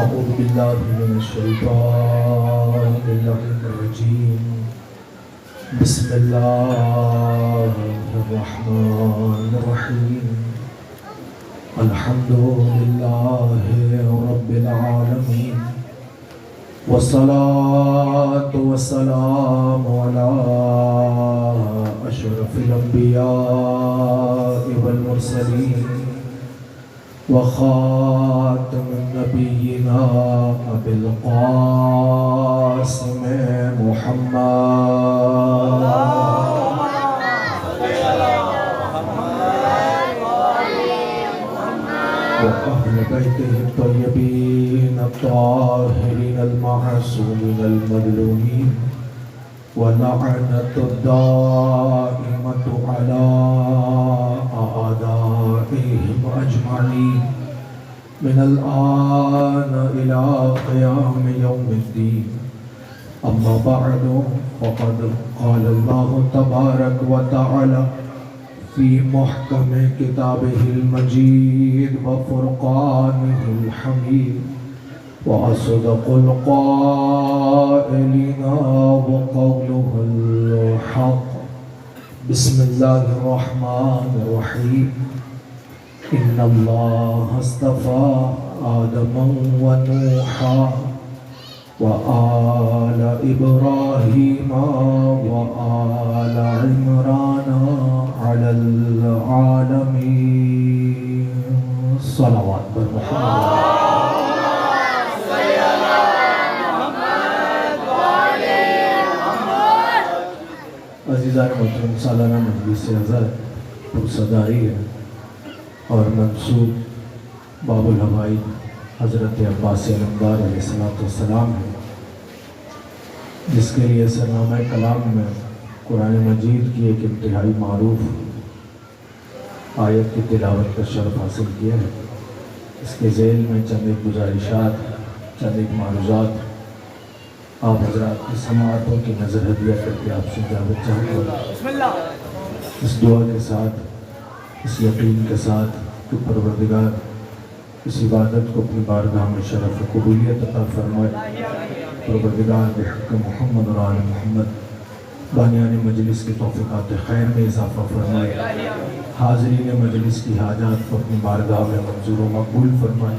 أعوذ بالله من الشيطان الرجيم بسم الله الرحمن الرحيم الحمد لله رب العالمين والصلاة والسلام على أشرف الأنبياء والمرسلين وخاتم نبينا أبي القاسم محمد وأهل بيته الطيبين الطاهرين المعصومين المظلومين ولعنة الدائمة على أعدائهم أجمعين من الآن إلى قيام يوم الدين أما بعد فقد قال الله تبارك وتعالى في محكم كتابه المجيد وفرقانه الحميد وأصدق القائلين وقوله الحق بسم الله الرحمن الرحيم إن الله اصطفى آدم ونوحا وآل إبراهيم وآل عمران على العالمين صلوات محمد عزیزان محترم سالانہ مجلس اظہر پرصدائی ہے اور منسوب باب الہوائی حضرت عباس علمدار علیہ السلام ہے، جس کے لیے سرنامہ کلام میں قرآن مجید کی ایک انتہائی معروف آیت کی تلاوت کا شرف حاصل کیا ہے۔ اس کے ذیل میں چند ایک گزارشات، چند ایک معروضات آپ حضرات کی سماعتوں کی نظر ہدیہ کر کے آپ سے اجازت چاہتا ہوں، اس دعا کے ساتھ، اس یقین کے ساتھ کہ پروردگار اس عبادت کو اپنی بارگاہ میں شرف و قبولیت عطا فرمائے۔ پروردگار بحق محمد اور آل محمد بانیان مجلس کی توفیقات خیر میں اضافہ فرمائے، حاضرین مجلس کی حاجات کو اپنی بارگاہ میں منظور و مقبول فرمائے۔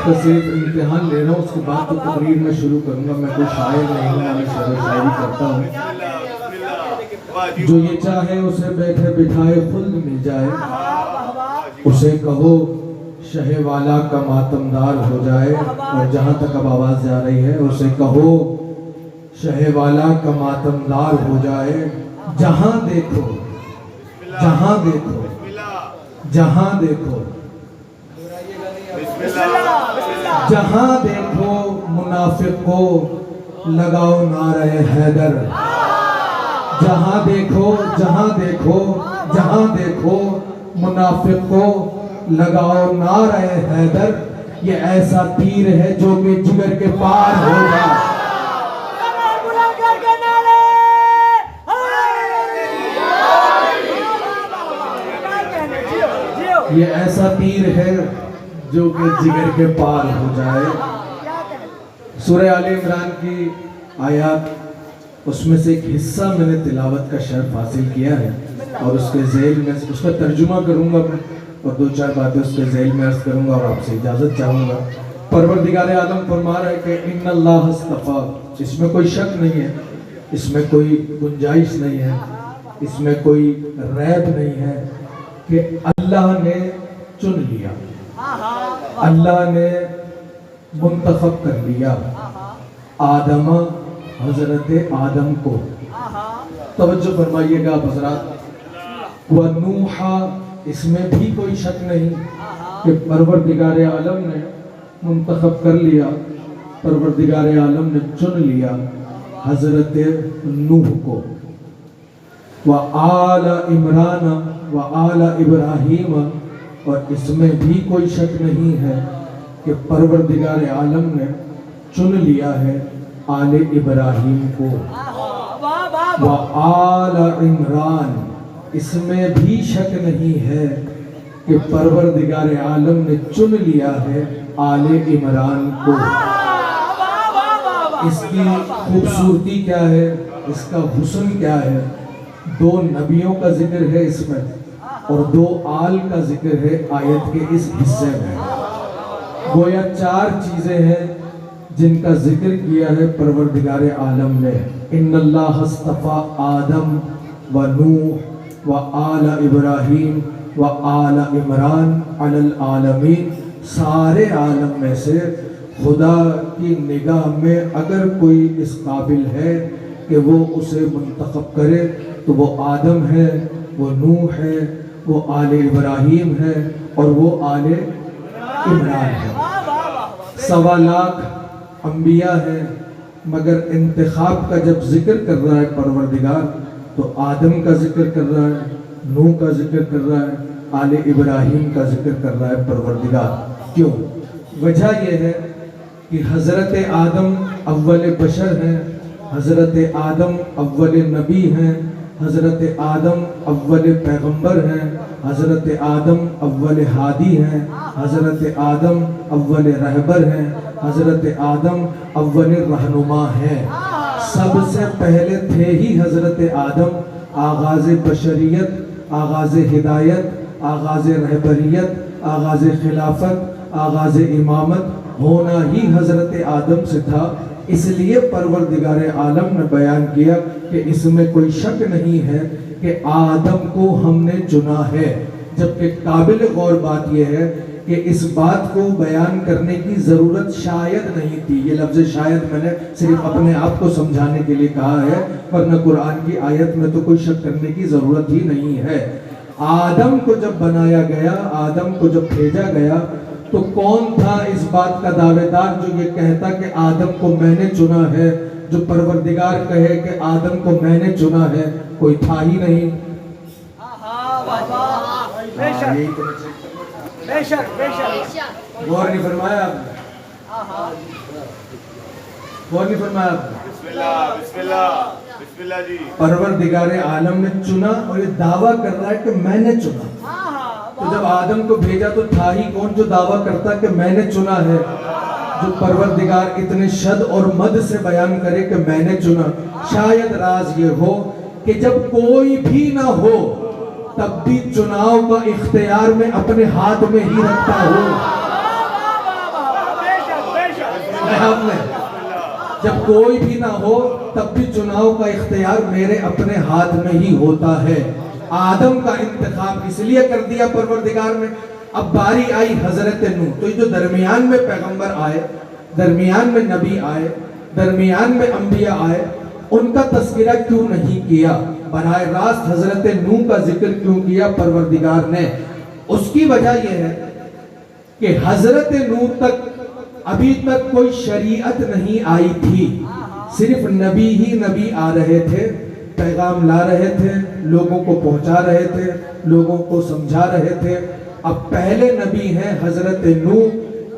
آپ کا صرف امتحان لے رہا ہوں، اس کے بعد تو تقریر میں شروع کروں گا. میں کوئی شاعر نہیں ہوں، میں شعر و شاعری کرتا ہوں. جو یہ چاہے اسے بیٹھے بٹھائے خلد مل جائے، اسے کہو شہ والا کا ماتمدار ہو جائے. اور جہاں تک اب آواز جا رہی ہے، اسے کہو شہ والا کا ماتمدار ہو جائے. جہاں دیکھو جہاں دیکھو جہاں دیکھو جہاں دیکھو منافق کو لگاؤ نعرہ حیدر. جہاں دیکھو جہاں دیکھو جہاں دیکھو منافق کو لگاؤ نعرہ حیدر. یہ ایسا تیر ہے جو کہ جگر کے پار ہوگا. بلند کر کے نعرے یہ ایسا تیر ہے جو کہ جگر کے پار ہو جائے. سورہ آل عمران کی آیات، اس میں سے ایک حصہ میں نے تلاوت کا شرف حاصل کیا ہے، اور اس کے ذیل میں اس کا ترجمہ کروں گا میں، اور دو چار باتیں اس کے ذیل میں عرض کروں گا اور آپ سے اجازت چاہوں گا. پروردگار عالم فرما رہا ہے کہ ان اللہ اصطفیٰ. اس میں کوئی شک نہیں ہے، اس میں کوئی گنجائش نہیں ہے، اس میں کوئی ریب نہیں ہے کہ اللہ نے چن لیا، اللہ نے منتخب کر لیا آدم، حضرت آدم کو. توجہ فرمائیے گا آپ حضرات. وَنُوحَ، اس میں بھی کوئی شک نہیں کہ پروردگار عالم نے منتخب کر لیا، پروردگار عالم نے چن لیا حضرت نوح کو. وَآلَ عمران وَآلَ ابراہیم، اور اس میں بھی کوئی شک نہیں ہے کہ پروردگار عالم نے چن لیا ہے آل ابراہیم کو. وآل عمران، اس میں بھی شک نہیں ہے کہ پروردگار عالم نے چن لیا ہے آل عمران کو. اس کی خوبصورتی کیا ہے، اس کا حسن کیا ہے؟ دو نبیوں کا ذکر ہے اس میں، اور دو آل کا ذکر ہے آیت کے اس حصے میں. گویا چار چیزیں ہیں جن کا ذکر کیا ہے پروردگار عالم نے. ان اللہ اصطفیٰ آدم و نوح و آل ابراہیم و آل عمران علی العالمین. سارے عالم میں سے خدا کی نگاہ میں اگر کوئی اس قابل ہے کہ وہ اسے منتخب کرے تو وہ آدم ہے، وہ نوح ہے، وہ آل ابراہیم ہے، اور وہ آل عمران ہے. 1.25 لاکھ انبیاء ہیں، مگر انتخاب کا جب ذکر کر رہا ہے پروردگار تو آدم کا ذکر کر رہا ہے، نوح کا ذکر کر رہا ہے، آل ابراہیم کا ذکر کر رہا ہے پروردگار. کیوں؟ وجہ یہ ہے کہ حضرت آدم اول بشر ہیں، حضرت آدم اول نبی ہیں، حضرت آدم اول پیغمبر ہیں، حضرت آدم اول ہادی ہیں، حضرت آدم اول رہبر ہیں، حضرت آدم اول رہنما ہیں. سب سے پہلے تھے ہی حضرت آدم. آغاز بشریت، آغاز ہدایت، آغاز رہبریت، آغاز خلافت، آغاز امامت ہونا ہی حضرت آدم سے تھا. اس لیے پروردگار عالم نے بیان کیا کہ اس میں کوئی شک نہیں ہے کہ آدم کو ہم نے چنا ہے. جبکہ قابل غور بات یہ ہے کہ اس بات کو بیان کرنے کی ضرورت شاید نہیں تھی. یہ لفظ شاید میں نے صرف اپنے آپ کو سمجھانے کے لیے کہا ہے، ورنہ قرآن کی آیت میں تو کوئی شک کرنے کی ضرورت ہی نہیں ہے. آدم کو جب بنایا گیا، آدم کو جب بھیجا گیا، تو کون تھا اس بات کا دعوے دار جو یہ کہتا کہ آدم کو میں نے چنا ہے؟ جو پروردگار کہے کہ آدم کو میں نے چنا ہے، کوئی تھا ہی نہیں. غور نہیں فرمایا آپ نے؟ غور نہیں فرمایا آپ نے؟ بسم اللہ جی. پروردگار عالم نے چنا، اور یہ دعویٰ کر رہا ہے کہ میں نے چنا. تو جب آدم کو بھیجا تو تھا ہی کون جو دعویٰ کرتا کہ میں نے چنا ہے؟ جو پروردگار اتنے شد اور مد سے بیان کرے کہ میں نے چنا. شاید راز یہ ہو کہ جب کوئی بھی نہ ہو تب بھی چناؤ کا اختیار میں اپنے ہاتھ میں ہی رکھتا ہوں. قیام میں جب کوئی بھی نہ ہو تب بھی چناؤ کا اختیار میرے اپنے ہاتھ میں ہی ہوتا ہے. آدم کا انتخاب اس لیے کر دیا پروردگار نے. اب باری آئی حضرت نوح. تو یہ جو درمیان میں پیغمبر آئے, درمیان میں نبی آئے, درمیان میں انبیاء آئے, ان کا تذکرہ کیوں نہیں کیا؟ براہ راست حضرت نوح کا ذکر کیوں کیا پروردگار نے؟ اس کی وجہ یہ ہے کہ حضرت نوح تک ابھی تک کوئی شریعت نہیں آئی تھی. صرف نبی ہی نبی آ رہے تھے, پیغام لا رہے تھے, لوگوں کو پہنچا رہے تھے, لوگوں کو سمجھا رہے تھے. اب پہلے نبی ہیں حضرت نوح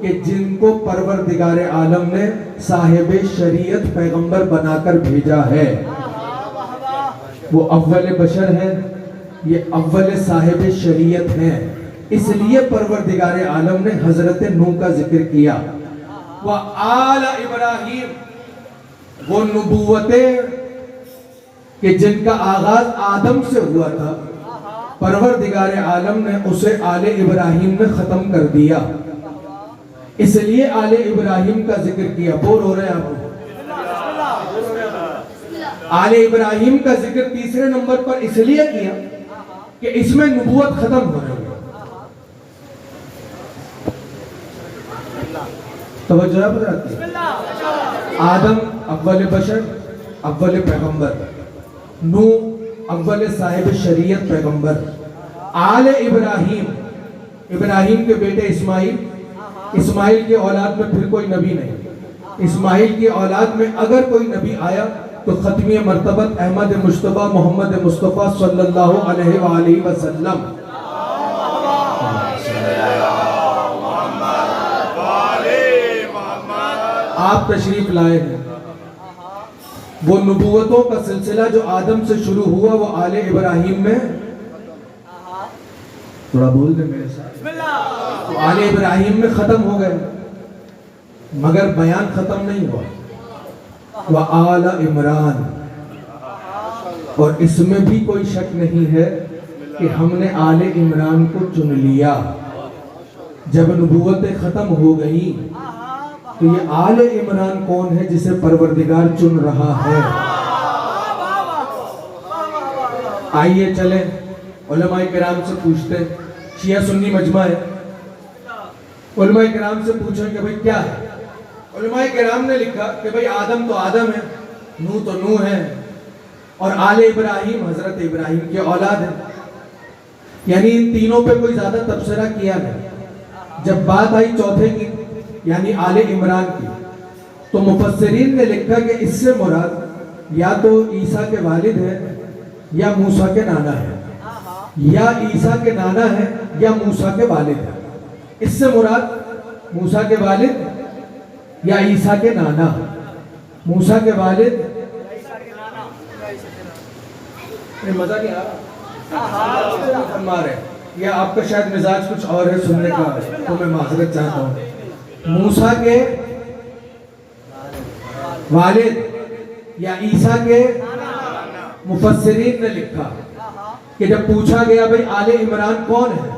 کہ جن کو پروردگار عالم نے صاحب شریعت پیغمبر بنا کر بھیجا ہے. وہ اول بشر ہیں, یہ اول صاحب شریعت ہیں. اس لیے پروردگار عالم نے حضرت نوح کا ذکر کیا. وآل ابراہیم, وہ نبوتیں کہ جن کا آغاز آدم سے ہوا تھا, پروردگار عالم نے اسے آل ابراہیم میں ختم کر دیا. اس لیے آل ابراہیم کا ذکر کیا. بور ہو رہے ہیں آپ؟ آل ابراہیم کا ذکر تیسرے نمبر پر اس لیے کیا کہ اس میں نبوت ختم ہو رہی ہے. توجہ بتاتی ہے. آدم اول بشر, اول پیغمبر. نوح اول صاحب شریعت پیغمبر. آل ابراہیم, ابراہیم کے بیٹے اسماعیل, اسماعیل کے اولاد میں پھر کوئی نبی نہیں. اسماعیل کی اولاد میں اگر کوئی نبی آیا تو ختمی مرتبت احمد مجتبی محمد مصطفیٰ صلی اللہ علیہ وآلہ وسلم. آپ تشریف لائے ہیں. وہ نبوتوں کا سلسلہ جو آدم سے شروع ہوا وہ آل ابراہیم میں, تھوڑا بول دیں میرے ساتھ, تو آل ابراہیم میں ختم ہو گئے. مگر بیان ختم نہیں ہوا. وآل عمران, اور اس میں بھی کوئی شک نہیں ہے کہ ہم نے آل عمران کو چن لیا. جب نبوتیں ختم ہو گئی تو یہ آل عمران کون ہے جسے پروردگار چن رہا ہے؟ آئیے چلیں علماء کرام سے پوچھتے ہیں. شیعہ سنی مجمع ہے, علماء کرام سے پوچھیں کہ بھئی کیا ہے؟ علماء کرام نے لکھا کہ بھئی آدم تو آدم ہے, نوح تو نوح ہے, اور آل ابراہیم حضرت ابراہیم کے اولاد ہیں. یعنی ان تینوں پہ کوئی زیادہ تبصرہ کیا نہیں. جب بات آئی چوتھے کی یعنی آل عمران کی, تو مفسرین نے لکھا کہ اس سے مراد یا تو عیسیٰ کے والد ہے یا موسیٰ کے نانا ہے, یا عیسیٰ کے نانا ہے یا موسیٰ کے والد ہے. اس سے مراد موسیٰ کے والد یا عیسیٰ کے نانا. موسیٰ کے والد, مزہ نہیں آ رہا فرما رہے, یا آپ کا شاید مزاج کچھ اور ہے سننے کا, تو میں معذرت چاہتا ہوں. موسیٰ کے والد یا عیسیٰ کے, مفسرین نے لکھا کہ جب پوچھا گیا بھئی آل عمران کون ہے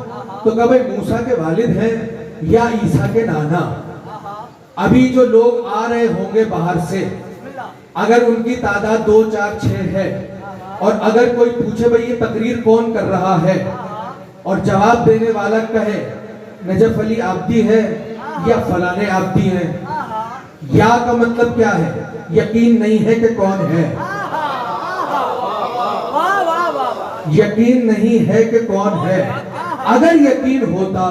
تو کہا بھئی موسیٰ کے والد ہیں یا عیسیٰ کے نانا. ابھی جو لوگ آ رہے ہوں گے باہر سے, اگر ان کی تعداد 2 4 6 ہے, اور اگر کوئی پوچھے بھئی یہ تقریر کون کر رہا ہے, اور جواب دینے والا کہے نجف علی عابدی ہے یا فلانے عابدی ہیں, یا کا مطلب کیا ہے؟ یقین نہیں ہے کہ کون ہے, یقین نہیں ہے کہ کون ہے. اگر یقین ہوتا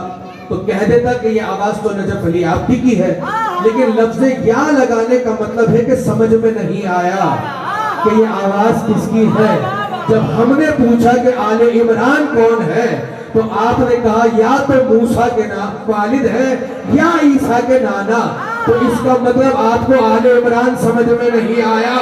تو کہہ دیتا کہ یہ آواز تو نجف علی عابدی کی ہے, لیکن لفظ یا لگانے کا مطلب ہے کہ سمجھ میں نہیں آیا کہ یہ آواز کس کی ہے. جب ہم نے پوچھا کہ آل عمران کون ہے تو آپ نے کہا یا تو موسیٰ کے والد ہے یا عیسیٰ کے نانا. تو اس کا مطلب آپ کو آل عمران سمجھ میں نہیں آیا.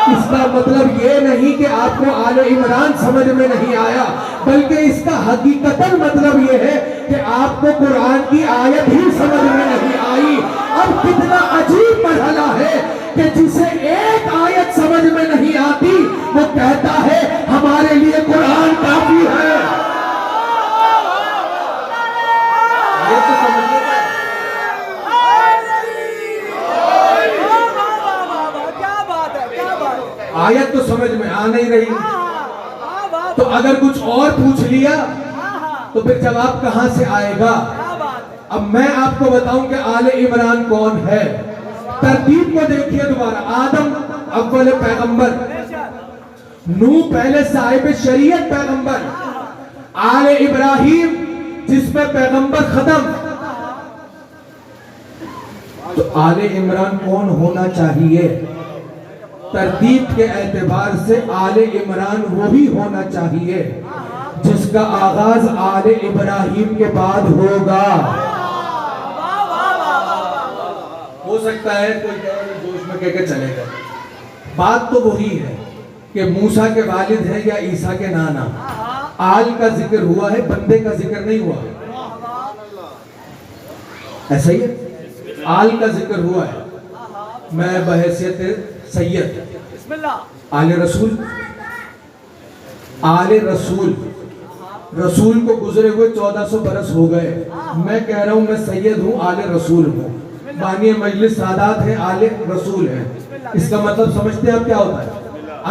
اس کا مطلب یہ نہیں کہ آپ کو آل عمران سمجھ میں نہیں آیا, بلکہ اس کا حقیقتاً مطلب یہ ہے کہ آپ کو قرآن کی آیت ہی سمجھ میں نہیں آئی. اب کتنا عجیب مرحلہ ہے کہ جسے ایک آیت سمجھ میں نہیں آتی وہ کہتا ہے ہمارے لیے قرآن کافی ہے. یہ تو سمجھے نہیں رہی. تو اگر کچھ اور پوچھ لیا تو پھر جواب کہاں سے آئے گا؟ اب میں آپ کو بتاؤں کہ آل عمران کون ہے. ترتیب کو دیکھیے دوبارہ. آدم اول پیغمبر، نوح پہلے صاحب شریعت پیغمبر، آل ابراہیم جس میں پیغمبر ختم. تو آل عمران کون ہونا چاہیے؟ ترتیب کے اعتبار سے آل عمران وہی ہونا چاہیے جس کا آغاز آل ابراہیم کے بعد ہوگا. ہو سکتا ہے کوئی جوش میں کہہ کے چلے گا، بات تو وہی ہے کہ موسیٰ کے والد ہیں یا عیسیٰ کے نانا. آل کا ذکر ہوا ہے، بندے کا ذکر نہیں ہوا. ایسا ہی ہے، آل کا ذکر ہوا ہے. میں بحیثیت سید آل رسول، آل رسول، رسول کو گزرے ہوئے 1400 برس ہو گئے. میں کہہ رہا ہوں میں سید ہوں، آل رسول ہوں. بانی مجلس سادات ہیں، آل رسول ہیں. اس کا مطلب سمجھتے ہیں آپ کیا ہوتا ہے؟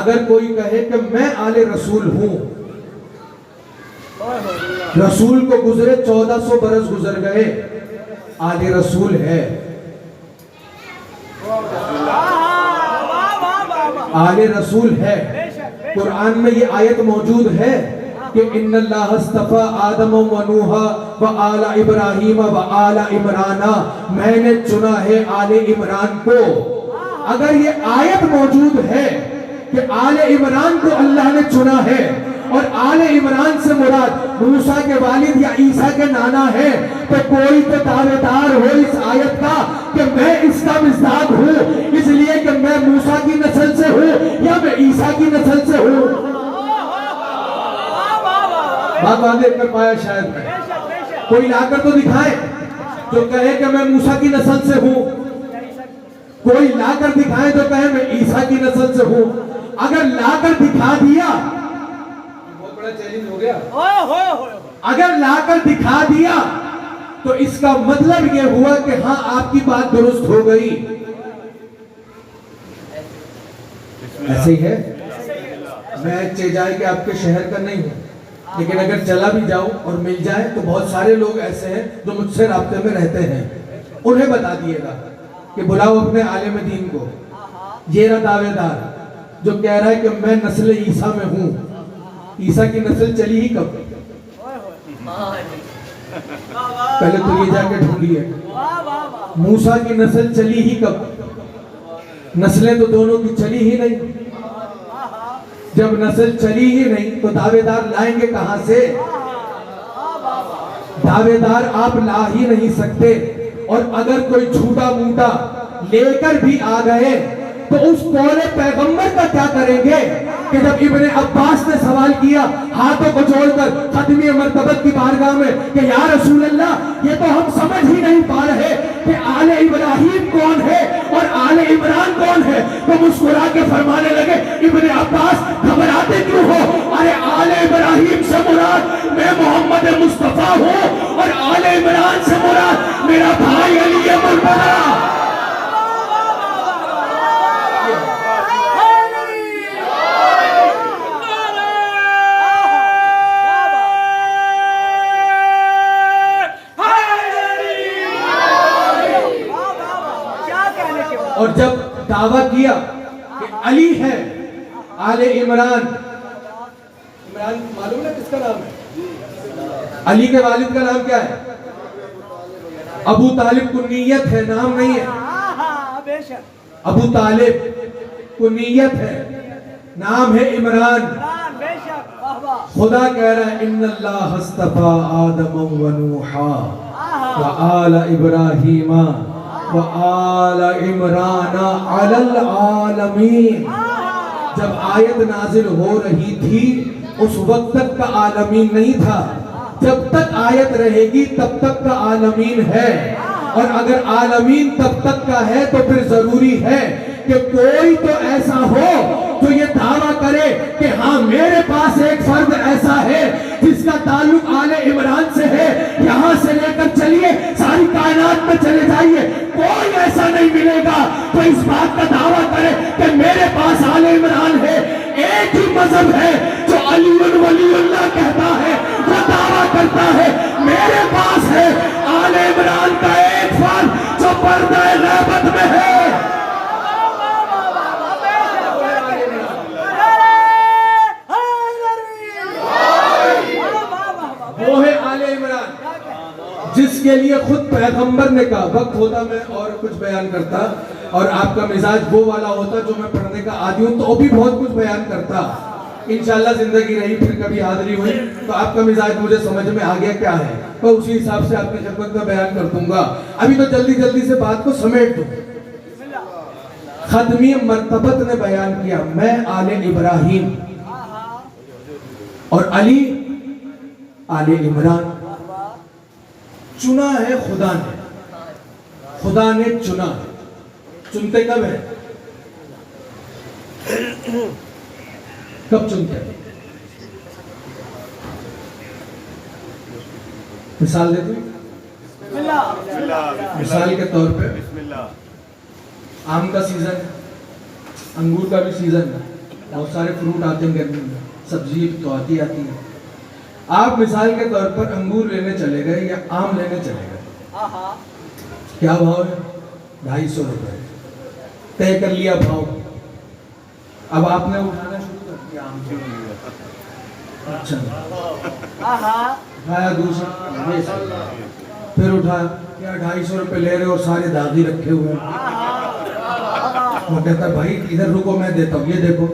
اگر کوئی کہے کہ میں آل رسول ہوں، رسول کو گزرے 1400 برس گزر گئے، آل رسول ہے. آل رسول ہے. قرآن میں یہ آیت موجود ہے کہ ان اللہ اصطفیٰ آدم و نوح و آل ابراہیم و آل عمران، میں نے چنا ہے آل عمران کو. اگر یہ آیت موجود ہے کہ آل عمران کو اللہ نے چنا ہے اور آل عمران سے مراد موسیٰ کے والد یا عیسیٰ کے نانا ہے، تو کوئی تو دعوے دار ہو اس آیت کا کہ میں اس کا مصداق ہوں، اس لیے کہ میں موسیٰ کی نسل سے ہوں یا میں عیسیٰ کی نسل سے ہوں. بات واضح کر پایا شاید میں. کوئی لا کر تو دکھائے جو کہے کہ میں موسیٰ کی نسل سے ہوں. کوئی لا کر دکھائے جو کہے میں عیسیٰ کی نسل سے ہوں. اگر لا کر دکھا دیا، بہت بڑا چیلنج ہو گیا، اگر لا کر دکھا دیا تو اس کا مطلب یہ ہوا کہ ہاں آپ کی بات درست ہو گئی. ایسے ہی ہے. میں چیجائے کہ آپ کے شہر کا نہیں ہوں، لیکن اگر چلا بھی جاؤں اور مل جائے تو بہت سارے لوگ ایسے ہیں جو مجھ سے رابطے میں رہتے ہیں. انہیں بتا دیے گا کہ بلاؤ اپنے عالم دین کو. یہ رہا دعوے دار جو کہہ رہا ہے کہ میں نسل عیسیٰ میں ہوں. عیسیٰ کی نسل چلی ہی کب؟ پہلے تو یہ جا کے ڈھونڈیے. موسیٰ کی نسل چلی ہی کب؟ نسلیں تو دونوں کی چلی ہی نہیں. جب نسل چلی ہی نہیں تو دعوے دار لائیں گے کہاں سے؟ دعوے دار آپ لا ہی نہیں سکتے. اور اگر کوئی جھوٹا موٹا لے کر بھی آ گئے تو اس قول پیغمبر کا کیا کریں گے کہ جب ابن عباس نے سوال کیا ہاتھوں کو جوڑ کر ختمی مرتبت کی بارگاہ میں کہ یا رسول اللہ یہ تو ہم سمجھ ہی نہیں پا رہے کہ آل ابراہیم کون ہے اور آل عمران کون ہے، تو مسکرا کے فرمانے لگے ابن عباس گھبراتے کیوں ہو؟ ارے آل ابراہیم سے مراد میں محمد مصطفیٰ ہوں اور آل عمران سے مراد میرا بھائی علی مرتضیٰ. اور جب دعویٰ کیا کہ علی ہے آل عمران، عمران معلوم ہے کس کا نام ہے؟ علی کے والد کا نام کیا ہے؟ ابو طالب کنیت ہے، نام نہیں ہے. ابو طالب کنیت ہے، نام ہے عمران. خدا کہہ رہا ہے ان اللہ اصطفیٰ آدم و نوحا و آل ابراہیم وآل عمران علی العالمین. جب آیت نازل ہو رہی تھی اس وقت تک کا عالمین نہیں تھا. جب تک آیت رہے گی تب تک کا عالمین ہے. اور اگر عالمین تب تک کا ہے تو پھر ضروری ہے کہ کوئی تو ایسا ہو جو یہ دعویٰ کرے کہ ہاں میرے پاس ایک فرد ایسا ہے جس کا تعلق آل عمران سے ہے. یہاں سے لے کر چلیے ساری کائنات میں چلے جائیے، کوئی ایسا نہیں ملے گا تو اس بات کا دعویٰ کرے کہ میرے پاس آل عمران ہے. ایک ہی کے لیے خود پیغمبر نے کہا، وقت ہوتا میں اور کچھ بیان کرتا اور آپ کا مزاج وہ والا ہوتا جو میں پڑھنے کا عادی ہوں تو بھی بہت کچھ بیان کرتا. انشاءاللہ زندگی رہی پھر کبھی حاضری ہوئی تو آپ کا مزاج مجھے سمجھ میں آ گیا کیا ہے، میں اسی حساب سے آپ کی خدمت میں بیان کر دوں گا. ابھی تو جلدی جلدی سے بات کو سمیٹ دوں. ختمی مرتبت نے بیان کیا، میں آل ابراہیم اور علی آل عمران. چنا ہے خدا نے، خدا نے چنا. چنتے کب ہے؟ کب چنتے ہیں؟ مثال دیتے ہیں؟ مثال کے طور پہ آم کا سیزن، انگور کا بھی سیزن، بہت سارے فروٹ آتے ہیں گرمی میں، سبزی تو آتی ہے. آپ مثال کے طور پر انگور لینے چلے گئے یا آم لینے چلے گئے، کیا بھاؤ ہے؟ 250 روپے طے کر لیا بھاؤ. اب آپ نے اٹھانا شروع کر دیا آم کے، اچھا اٹھایا دوسرا، پھر اٹھایا، کیا 250 روپے لے رہے اور سارے داغی رکھے ہوئے ہیں. وہ کہتا بھائی ادھر رکو میں دیتا ہوں، یہ دیکھو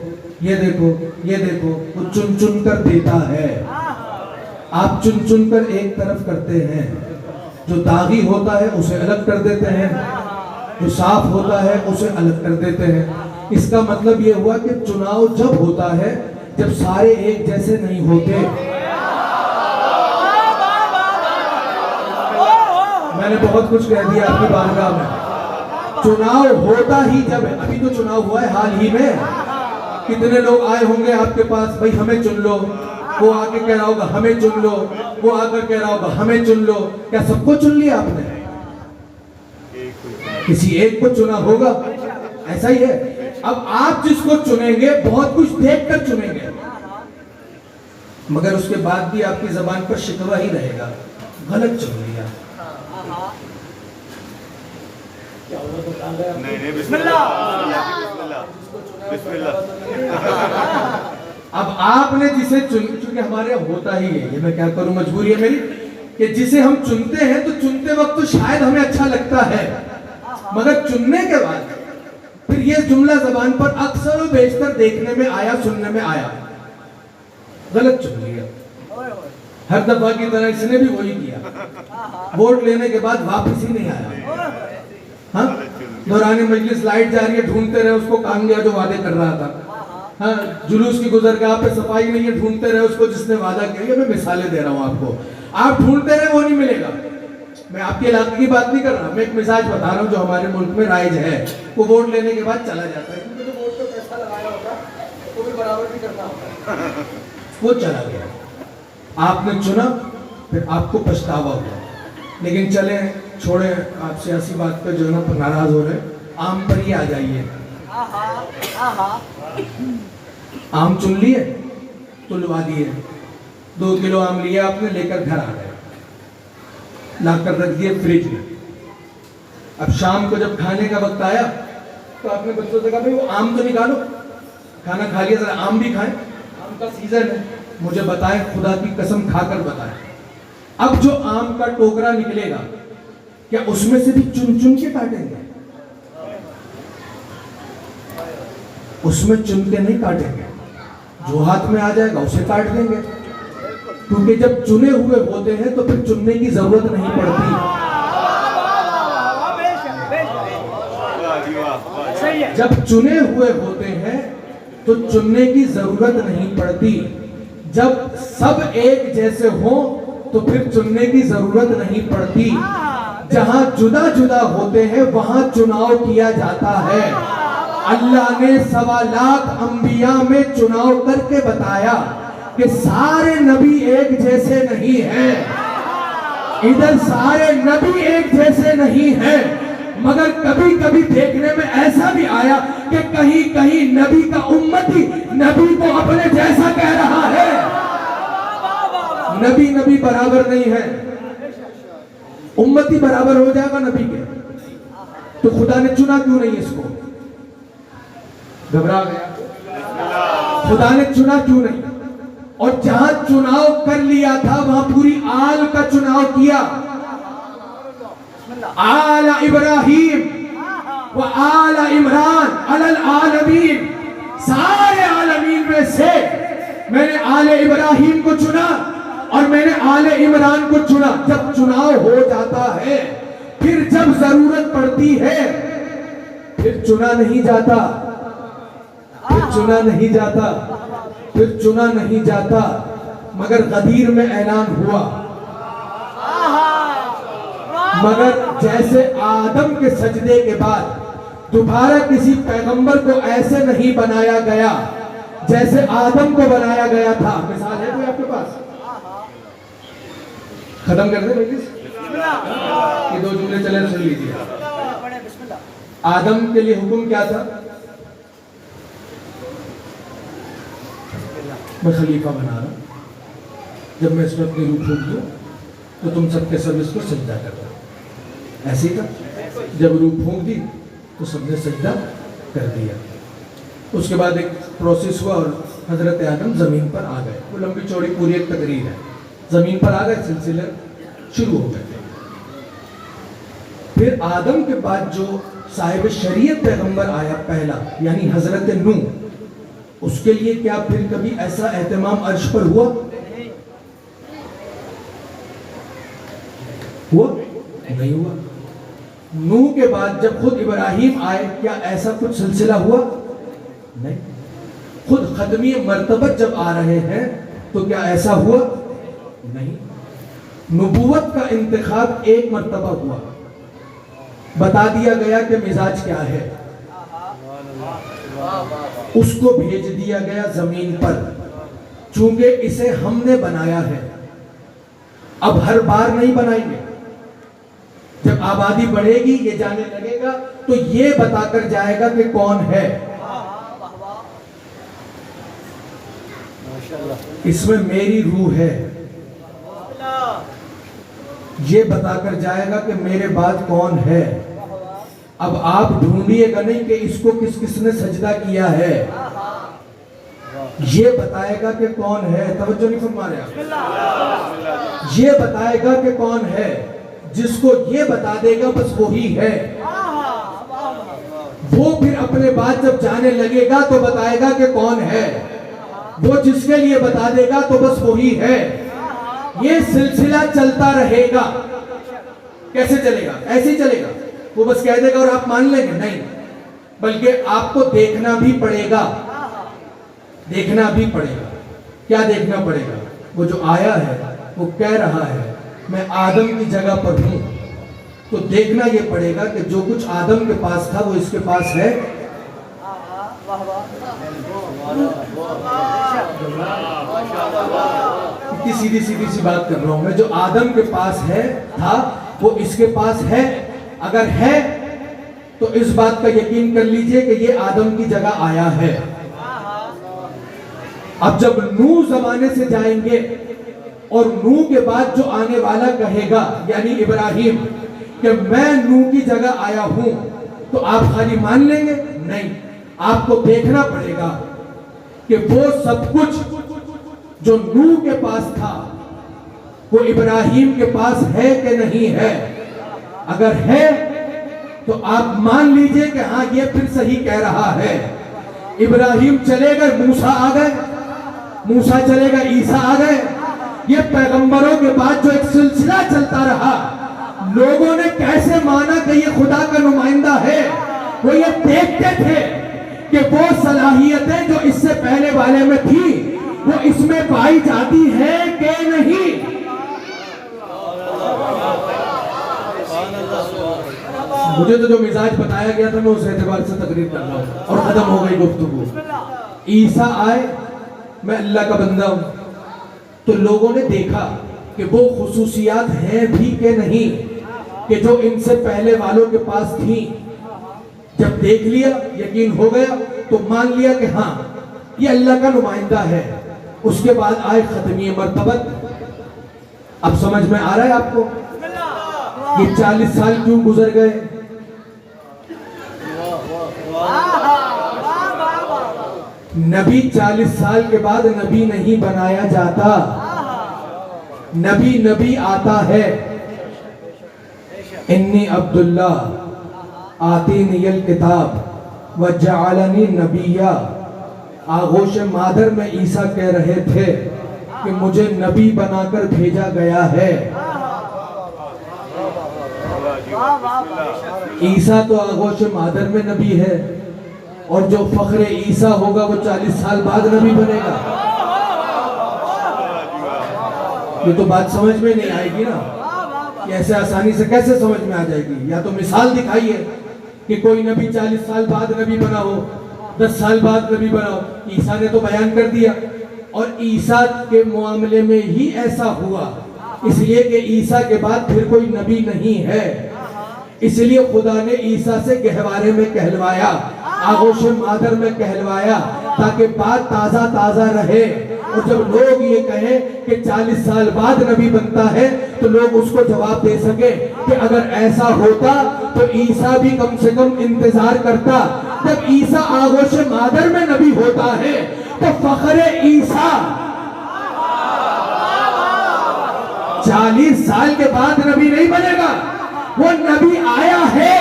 یہ دیکھو یہ دیکھو. وہ چن چن کر دیتا ہے. آپ چن چن کر ایک طرف کرتے ہیں، جو داغی ہوتا ہے اسے الگ کر دیتے ہیں، جو صاف ہوتا ہے اسے الگ کر دیتے ہیں. اس کا مطلب یہ ہوا کہ چناؤ جب ہوتا ہے جب سارے ایک جیسے نہیں ہوتے. میں نے بہت کچھ کہہ دیا آپ کی بارگاہ میں. چناؤ ہوتا ہی جب ہے. ابھی تو چناؤ ہوا ہے حال ہی میں. کتنے لوگ آئے ہوں گے آپ کے پاس، بھائی ہمیں چن لو. وہ آ کے کہہ رہا ہوگا ہمیں چن لو، وہ آ کر کہہ رہا ہوگا ہمیں چن لو. کیا سب کو چن لیا آپ نے؟ کسی ایک کو چنا ہوگا. ایسا ہی ہے. اب آپ جس کو چنیں گے بہت کچھ دیکھ کر چنیں گے، مگر اس کے بعد بھی آپ کی زبان پر شکوہ ہی رہے گا، غلط چن لیا. بسم اللہ. اب آپ نے جسے چونکہ ہمارے ہوتا ہی ہے، یہ میں کیا کروں، مجبوری ہے میری، کہ جسے ہم چنتے ہیں تو چنتے وقت تو شاید ہمیں اچھا لگتا ہے، مگر چننے کے بعد پھر یہ جملہ زبان پر اکثر و بیشتر دیکھنے میں آیا، سننے میں آیا، غلط چن لیا. ہر دفعہ کی طرح اس نے بھی وہی کیا. ووٹ لینے کے بعد واپس ہی نہیں آیا. ہاں دوران مجلس لائٹ جا رہی ہے، ڈھونڈتے رہے اس کو کامیاب جو وعدے کر رہا تھا. ہاں جلوس کی گزرگاہ پہ صفائی نہیں ہے، ڈھونڈتے رہے اس کو جس نے وعدہ کیا. میں مثالیں دے رہا ہوں آپ کو، آپ ڈھونڈتے رہے وہ نہیں ملے گا. میں آپ کے علاقے کی بات نہیں کر رہا، میں ایک مزاج بتا رہا ہوں جو ہمارے ملک میں رائج ہے. وہ ووٹ لینے کے بعد چلا جاتا ہے، کیونکہ جو ووٹ پہ پیسہ لگایا ہوتا وہ بھی برابر بھی کرنا ہوتا ہے. وہ چلا گیا. آپ نے چنا، پھر آپ کو پچھتاوا ہوا. لیکن چلیں چھوڑیں، آپ سیاسی بات پہ جو ہے نا ناراض ہو رہے، آم پر ہی آ جائیے. آم چن لیے، تلوا دیے. 2 کلو آم لیا آپ نے، لے کر گھر آ گئے، لا کر رکھ دیے فریج میں. اب شام کو جب کھانے کا وقت آیا تو آپ نے بچوں سے کہا بھائی وہ آم تو نکالو، کھانا کھا لیا ذرا آم بھی کھائیں، آم کا سیزن ہے. مجھے بتائیں، خدا کی قسم کھا کر بتائیں، اب جو آم کا ٹوکرا نکلے گا کیا اس میں سے بھی چن چن کے کاٹیں گے؟ اس میں چن کے نہیں کاٹیں گے، جو ہاتھ میں آ جائے گا اسے کاٹ دیں گے. کیونکہ جب چنے ہوئے ہوتے ہیں تو پھر چننے کی ضرورت نہیں پڑتی. جب چنے ہوئے ہوتے ہیں تو چننے کی ضرورت نہیں پڑتی. جب سب ایک جیسے ہوں تو پھر چننے کی ضرورت نہیں پڑتی. جہاں جدا جدا ہوتے ہیں وہاں چناؤ کیا جاتا ہے. اللہ نے 1.25 لاکھ انبیاء میں چناؤ کر کے بتایا کہ سارے نبی ایک جیسے نہیں ہیں. ادھر سارے نبی ایک جیسے نہیں ہیں، مگر کبھی کبھی دیکھنے میں ایسا بھی آیا کہ کہیں کہیں نبی کا امتی نبی کو اپنے جیسا کہہ رہا ہے. نبی برابر نہیں ہے. امتی برابر ہو جائے گا نبی کے تو خدا نے چنا کیوں نہیں اس کو؟ گھبرا گیا. خدا نے چنا کیوں نہیں؟ اور جہاں چناؤ کر لیا تھا وہاں پوری آل کا چناؤ کیا. آل ابراہیم و آل عمران علی العالمین، سارے عالمین میں سے میں نے آل ابراہیم کو چنا اور میں نے آل عمران کو چنا۔ جب چناؤ ہو جاتا ہے، پھر جب ضرورت پڑتی ہے، پھر چنا نہیں جاتا، پھر چنا نہیں جاتا، پھر چنا نہیں جاتا۔ مگر غدیر میں اعلان ہوا، مگر جیسے آدم کے سجدے کے بعد دوبارہ کسی پیغمبر کو ایسے نہیں بنایا گیا جیسے آدم کو بنایا گیا تھا۔ مثال ہے کوئی آپ کے پاس؟ ختم کر دیں مجلس؟ یہ 2 جملے چلے سن لیجیے۔ آدم کے لیے حکم کیا تھا؟ میں خلیفہ بنا رہا ہوں، جب میں اس میں اپنی روح پھونک دوں تو تم سب کے سب اس کو سجدہ کرنا۔ ایسے ہی تھا، جب روح پھونک دی تو سب نے سجدہ کر دیا۔ اس کے بعد ایک پروسیس ہوا اور حضرت آدم زمین پر آ گئے۔ وہ لمبی چوڑی پوری ایک تقریر ہے، زمین پر آ گئے، سلسلہ شروع ہو گئے۔ پھر آدم کے بعد جو صاحب شریعت پیغمبر آیا پہلا، یعنی حضرت نوح، اس کے لیے کیا پھر کبھی ایسا اہتمام عرش پر ہوا؟ نہیں ہوا۔ نوح کے بعد جب خود ابراہیم آئے، کیا ایسا کچھ سلسلہ ہوا؟ نہیں۔ خود ختمی مرتبت جب آ رہے ہیں تو کیا ایسا ہوا؟ نہیں۔ نبوت کا انتخاب ایک مرتبہ ہوا، بتا دیا گیا کہ مزاج کیا ہے، اس کو بھیج دیا گیا زمین پر، چونکہ اسے ہم نے بنایا ہے۔ اب ہر بار نہیں بنائیں گے، جب آبادی بڑھے گی، یہ جانے لگے گا تو یہ بتا کر جائے گا کہ کون ہے۔ اس میں میری روح ہے، یہ بتا کر جائے گا کہ میرے بعد کون ہے۔ اب آپ ڈھونڈیے گا نہیں کہ اس کو کس کس نے سجدہ کیا ہے، یہ بتائے گا کہ کون ہے۔ توجہ نہیں فرما رہے آپ؟ یہ بتائے گا کہ کون ہے، جس کو یہ بتا دے گا بس وہی ہے۔ وہ پھر اپنے بعد جب جانے لگے گا تو بتائے گا کہ کون ہے، وہ جس کے لیے بتا دے گا تو بس وہی ہے۔ یہ سلسلہ چلتا رہے گا۔ کیسے چلے گا؟ ایسے ہی چلے گا۔ وہ بس کہہ دے گا اور آپ مان لیں گے؟ نہیں، بلکہ آپ کو دیکھنا بھی پڑے گا، دیکھنا بھی پڑے گا۔ کیا دیکھنا پڑے گا؟ وہ جو آیا ہے وہ کہہ رہا ہے میں آدم کی جگہ پر ہوں، تو دیکھنا یہ پڑے گا کہ جو کچھ آدم کے پاس تھا وہ اس کے پاس ہے۔ اتنی سیدھی سی بات کر رہا ہوں میں، جو آدم کے پاس ہے تھا وہ اس کے پاس ہے۔ اگر ہے تو اس بات کا یقین کر لیجئے کہ یہ آدم کی جگہ آیا ہے۔ اب جب نوح زمانے سے جائیں گے اور نوح کے بعد جو آنے والا کہے گا یعنی ابراہیم کہ میں نوح کی جگہ آیا ہوں، تو آپ خالی مان لیں گے؟ نہیں، آپ کو دیکھنا پڑے گا کہ وہ سب کچھ جو نوح کے پاس تھا وہ ابراہیم کے پاس ہے کہ نہیں ہے۔ اگر ہے تو آپ مان لیجئے کہ ہاں یہ پھر صحیح کہہ رہا ہے۔ ابراہیم چلے گئے، موسیٰ آ گئے، موسیٰ چلے گئے، عیسیٰ آ گئے۔ یہ پیغمبروں کے بعد جو ایک سلسلہ چلتا رہا، لوگوں نے کیسے مانا کہ یہ خدا کا نمائندہ ہے؟ وہ یہ دیکھتے تھے کہ وہ صلاحیتیں جو اس سے پہلے والے میں تھی وہ اس میں پائی جاتی ہے کہ نہیں۔ مجھے تو جو مزاج بتایا گیا تھا میں اس اعتبار سے تقریر کر رہا ہوں اور ختم ہو گئی گفتگو۔ عیسیٰ آئے، میں اللہ کا بندہ ہوں، تو لوگوں نے دیکھا کہ وہ خصوصیات ہیں بھی کہ نہیں کہ جو ان سے پہلے والوں کے پاس تھیں۔ جب دیکھ لیا، یقین ہو گیا، تو مان لیا کہ ہاں یہ اللہ کا نمائندہ ہے۔ اس کے بعد آئے ختمی مرتبت۔ اب سمجھ میں آ رہا ہے آپ کو یہ 40 سال کیوں گزر گئے؟ نبی 40 سال کے بعد نبی نہیں بنایا جاتا، نبی آتا ہے۔ انی عبداللہ آتینی الکتاب وجعلنی نبیہ. آغوش مادر میں عیسیٰ کہہ رہے تھے کہ مجھے نبی بنا کر بھیجا گیا ہے. عیسیٰ تو آغوش مادر میں نبی ہے، اور جو فخر عیسیٰ ہوگا وہ 40 سال بعد نبی بنے گا. یہ تو بات سمجھ میں نہیں آئے گی نا، کہ ایسے آسانی سے کیسے سمجھ میں آ جائے گی؟ یا تو مثال دکھائیے کہ کوئی نبی 40 سال بعد نبی بنا ہو، 10 سال بعد نبی بنا ہو. عیسیٰ نے تو بیان کر دیا، اور عیسیٰ کے معاملے میں ہی ایسا ہوا، اس لیے کہ عیسیٰ کے بعد پھر کوئی نبی نہیں ہے. اس لیے خدا نے عیسیٰ سے گہوارے میں کہلوایا، آغوش مادر میں کہلوایا، تاکہ بات تازہ تازہ رہے. اور جب لوگ یہ کہیں کہ 40 سال بعد نبی بنتا ہے تو لوگ اس کو جواب دے سکے کہ اگر ایسا ہوتا تو عیسیٰ بھی کم سے کم انتظار کرتا. جب عیسیٰ آغوش مادر میں نبی ہوتا ہے تو فخر عیسیٰ 40 سال کے بعد نبی نہیں بنے گا، وہ نبی آیا ہے.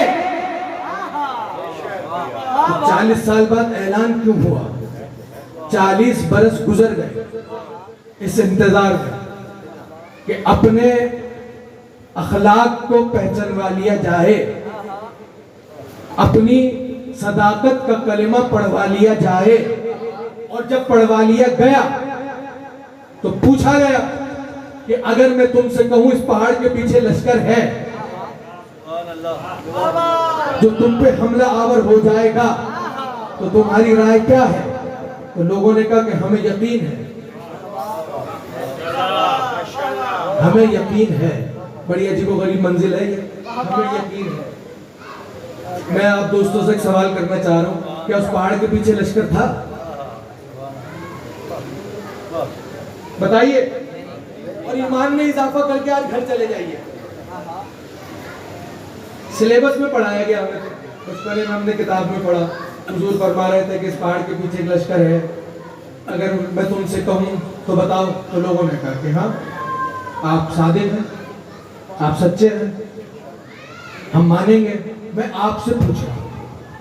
40 سال بعد اعلان کیوں ہوا؟ 40 برس گزر گئے اس انتظار میں کہ اپنے اخلاق کو پہچانوا لیا جائے، اپنی صداقت کا کلمہ پڑھوا لیا جائے. اور جب پڑھوا لیا گیا تو پوچھا گیا کہ اگر میں تم سے کہوں اس پہاڑ کے پیچھے لشکر ہے جو تم پہ حملہ آور ہو جائے گا تو تمہاری رائے کیا ہے؟ تو لوگوں نے کہا کہ ہمیں یقین ہے، ہمیں یقین ہے. بڑی عجیب و غریب منزل ہے یہ، ہمیں یقین ہے. میں آپ دوستوں سے ایک سوال کرنا چاہ رہا ہوں، کیا اس پہاڑ کے پیچھے لشکر تھا؟ بتائیے. اور ایمان میں اضافہ کر کے آج گھر چلے جائیے. سلیبس میں پڑھایا گیا ہمیں، بچپنے میں ہم نے کتاب میں پڑھا، حضور فرما رہے تھے کہ اس پہاڑ کے پیچھے ایک لشکر ہے، اگر میں تم سے کہوں تو بتاؤ. تو لوگوں نے کہا کہ ہاں آپ صادق ہیں، آپ سچے ہیں، ہم مانیں گے. میں آپ سے پوچھا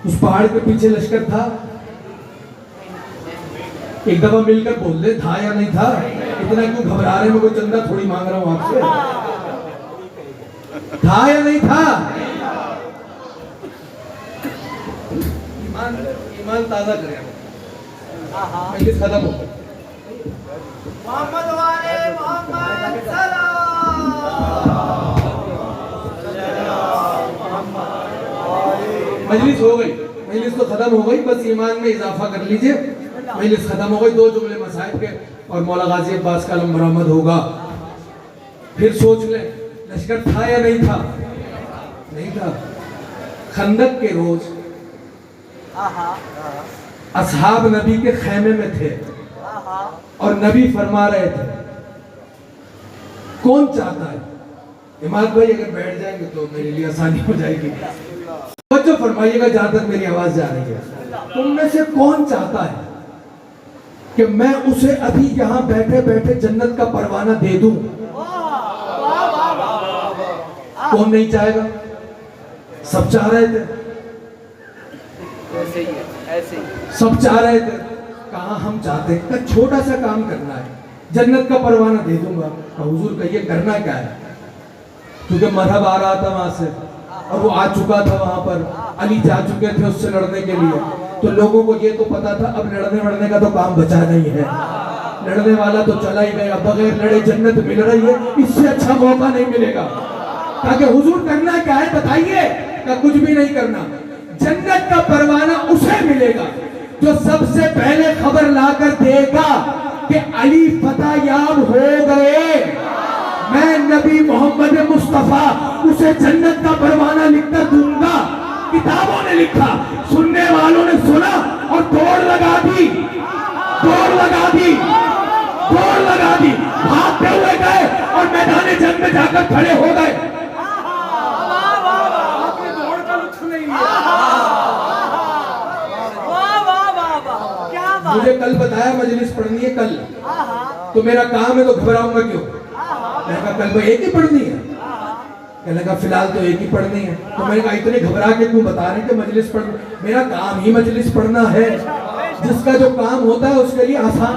اس پہاڑ کے پیچھے لشکر تھا؟ ایک دفعہ مل کر بول دے تھا یا نہیں تھا. اتنا کیوں گھبرا رہے ہیں؟ میں کوئی چندہ تھوڑی مانگ رہا ہوں آپ سے. تھا یا نہیں تھا؟ ایمان تازہ کریں. مجلس ختم ہو گئی. محمد والے محمد سلام. مجلس ہو گئی، مجلس تو ختم ہو گئی، بس ایمان میں اضافہ کر لیجئے. مجلس ختم ہو گئی، 2 جملے مصائب کے اور مولا غازی عباس کا علم برآمد ہوگا. پھر سوچ لیں لشکر تھا یا نہیں تھا؟ نہیں تھا. خندق کے روز اصحاب نبی کے خیمے میں تھے اور نبی فرما رہے تھے کون چاہتا ہے. اماد بھائی اگر بیٹھ جائیں گے تو میرے لیے آسانی ہو جائے گی. توجہ فرمائیے گا جہاں تک میری آواز جا رہی ہے. تم میں سے کون چاہتا ہے کہ میں اسے ابھی یہاں بیٹھے بیٹھے جنت کا پروانہ دے دوں؟ کون نہیں چاہے گا؟ سب چاہ رہے تھے، سب چاہ رہے تھے. کہاں ہم چاہتے ہیں کہ چھوٹا سا کام کرنا ہے، جنت کا پروانہ دے دوں گا. حضور کہیے کرنا کیا ہے؟ کیونکہ مذہب آ رہا تھا وہاں سے اور وہ آ چکا تھا وہاں پر، علی جا چکے تھے اس سے لڑنے کے لیے. تو لوگوں کو یہ تو پتا تھا اب لڑنے کا تو کام بچا نہیں ہے، لڑنے والا تو چلا ہی گیا. بغیر لڑے جنت مل رہی ہے، اس سے اچھا موقع نہیں ملے گا. تاکہ حضور کرنا کیا ہے بتائیے؟ کہ کچھ بھی نہیں کرنا. جنت کا پروانہ اسے ملے گا جو سب سے پہلے خبر لا کر دے گا کہ علی فتح یاب ہو گئے. میں نبی محمد مصطفیٰ اسے جنت کا پروانہ لکھ کر دوں گا. کتابوں نے لکھا، سننے والوں نے سنا اور دوڑ لگا دی، دوڑ لگا دی، دوڑ لگا دی. بھاگتے ہوئے گئے اور میدان جنگ میں جا کر کھڑے ہو گئے. مجھے کل بتایا مجلس پڑھنی ہے کل، تو میرا کام ہے تو گھبراؤں گا کیوں؟ میں کہا کل ایک ہی پڑھنی ہے. کہنے لگا فی الحال تو ایک ہی پڑھنی ہے. تو میں نے کہا اتنے گھبرا کے کیوں بتا رہے ہیں کہ مجلس پڑھنا؟ میرا کام ہی مجلس پڑھنا ہے. جس کا جو کام ہوتا ہے اس کے لیے آسان.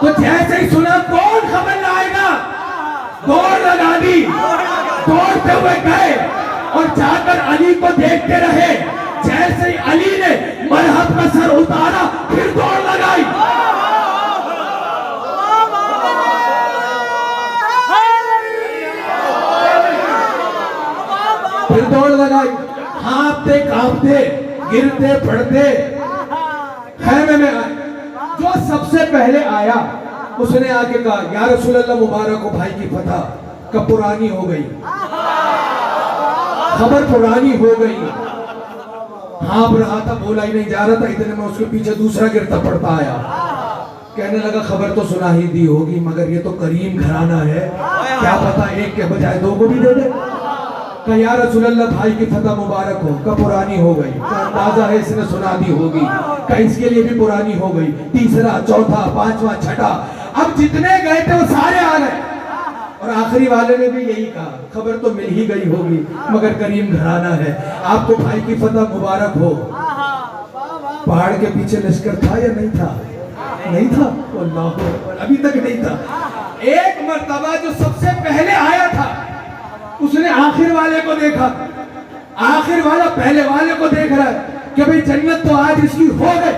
تو جیسے ہی سنا کون خبر لائے گا، دوڑ لگا دی. دوڑتے ہوئے گئے اور جا کر علی کو دیکھتے رہے. جیسے ہی علی نے مرحب کا سر اتارا پھر دوڑ لگائی. پھر دوڑ لگائی. ہانپتے کانپتے گرتے پڑتے خیمے میں آئے. جو سب سے پہلے آیا اس نے آ کے کہا یا رسول اللہ مبارک ہو، بھائی کی فتح کب پرانی ہو گئی، خبر پرانی ہو گئی. ہانپ رہا تھا، بولا ہی نہیں جا رہا تھا. اتنے میں اس کے پیچھے دوسرا گرتا پڑتا آیا. کہنے لگا خبر تو سنا ہی دی ہوگی، مگر یہ تو کریم گھرانہ ہے، کیا پتا ایک کے بجائے دو کو بھی دے دے. کہ یا رسول اللہ بھائی کی فتح مبارک ہو، کب پرانی ہو گئی؟ کہ اندازہ ہے اس نے سنا دی ہوگی. کہ اس کے لیے بھی پرانی ہو گئی. تیسرا، چوتھا، پانچواں، چھٹا. اب جتنے گئے تھے وہ سارے آ گئے. اور آخری والے نے بھی یہی کہا خبر تو مل ہی گئی ہوگی، مگر کریم گھرانہ ہے، آپ کو بھائی کی فتح مبارک ہو. پہاڑ کے پیچھے لشکر تھا یا نہیں تھا؟ نہیں تھا. اللہ اکبر، ابھی تک نہیں تھا. ایک مرتبہ جو سب سے پہلے آیا تھا اس نے آخر والے کو دیکھا. آخر والا پہلے والے کو دیکھ رہا ہے کہ بھئی جنت تو آج اس کی ہو گئی.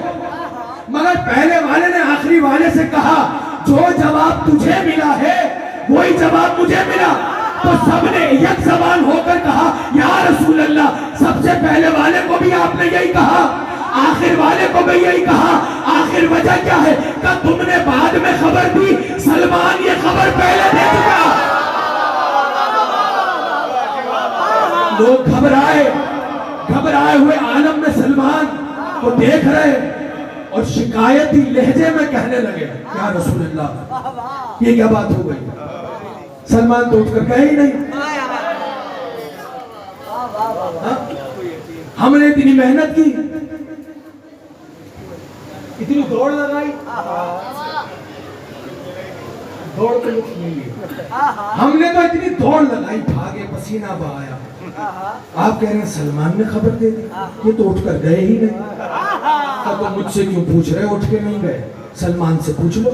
مگر پہلے والے نے آخری والے سے کہا جو جواب تجھے ملا ہے وہی جواب مجھے ملا. تو سب نے یک زبان ہو کر کہا یا رسول اللہ سب سے پہلے والے کو بھی آپ نے یہی کہا، آخر والے کو بھی یہی کہا. آخر وجہ کیا ہے؟ کہ تم نے بعد میں خبر دی، سلمان یہ خبر پہلے دے چکا. لوگ گھبرائے ہوئے عالم میں سلمان کو دیکھ رہے اور شکایتی لہجے میں کہنے لگے یا رسول اللہ یہ کیا بات ہو گئی؟ سلمان تو اٹھ کر کہے ہی نہیں. ہم نے اتنی محنت کی، اتنی دوڑ لگائی، دوڑ کے لکھ نہیں لی. ہم نے تو اتنی دوڑ لگائی، بھاگے، پسینہ بہایا. آپ کہہ رہے ہیں سلمان نے خبر دے دی، یہ تو اٹھ کر گئے ہی نہیں. تو مجھ سے کیوں پوچھ رہے اٹھ کے نہیں گئے؟ سلمان سے پوچھ لو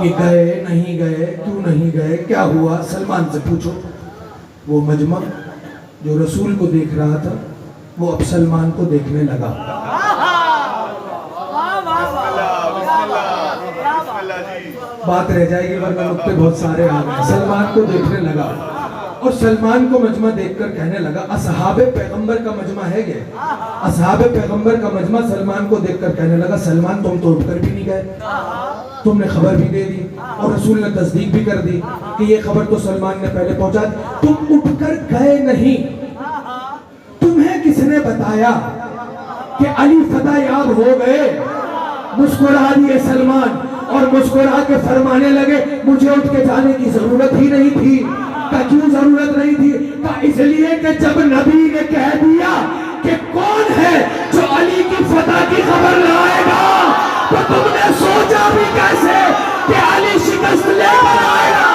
یہ گئے نہیں گئے، کیوں نہیں گئے، کیا ہوا، سلمان سے پوچھو. وہ مجمع جو رسول کو دیکھ رہا تھا وہ اب سلمان کو دیکھنے لگا. بات رہ جائے گی ورنہ نقطے بہت سارے آ گئے. سلمان کو دیکھنے لگا اور سلمان کو مجمع دیکھ کر کہنے لگا اصحاب پیغمبر کا مجمع ہے یہ. اصحاب پیغمبر کا مجمع سلمان کو دیکھ کر کہنے لگا سلمان تم تو اٹھ کر بھی نہیں گئے، تم نے خبر بھی دے دی اور رسول نے تصدیق بھی کر دی کہ یہ خبر تو سلمان نے پہلے پہنچا دی. تم اٹھ کر گئے نہیں. تمہیں کس نے بتایا کہ علی فتح یاب ہو گئے؟ مسکرا دیے سلمان اور مسکرا کے فرمانے لگے مجھے اٹھ کے جانے کی ضرورت ہی نہیں تھی. کیوں ضرورت نہیں تھی؟ اس لیے کہ جب نبی نے کہہ دیا کہ کون ہے جو علی کی فتح کی خبر لائے گا تو تم نے سوچا بھی کیسے کہ علی شکست لے کر آئے گا.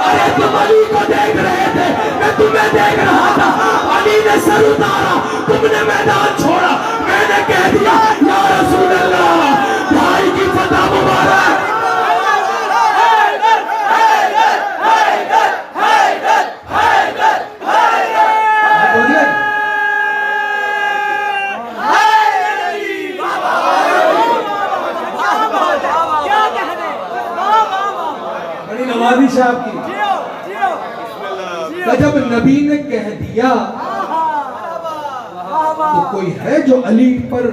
ارے تم علی کو دیکھ رہے تھے، میں تمہیں دیکھ رہا تھا. علی نے سر اتارا، تم نے میدان چھوڑا، میں نے کہہ دیا یا رسول اللہ بھائی کی فتح مبارک. صاحب کی جب نبی نے کہہ دیا تو کوئی ہے جو علی پر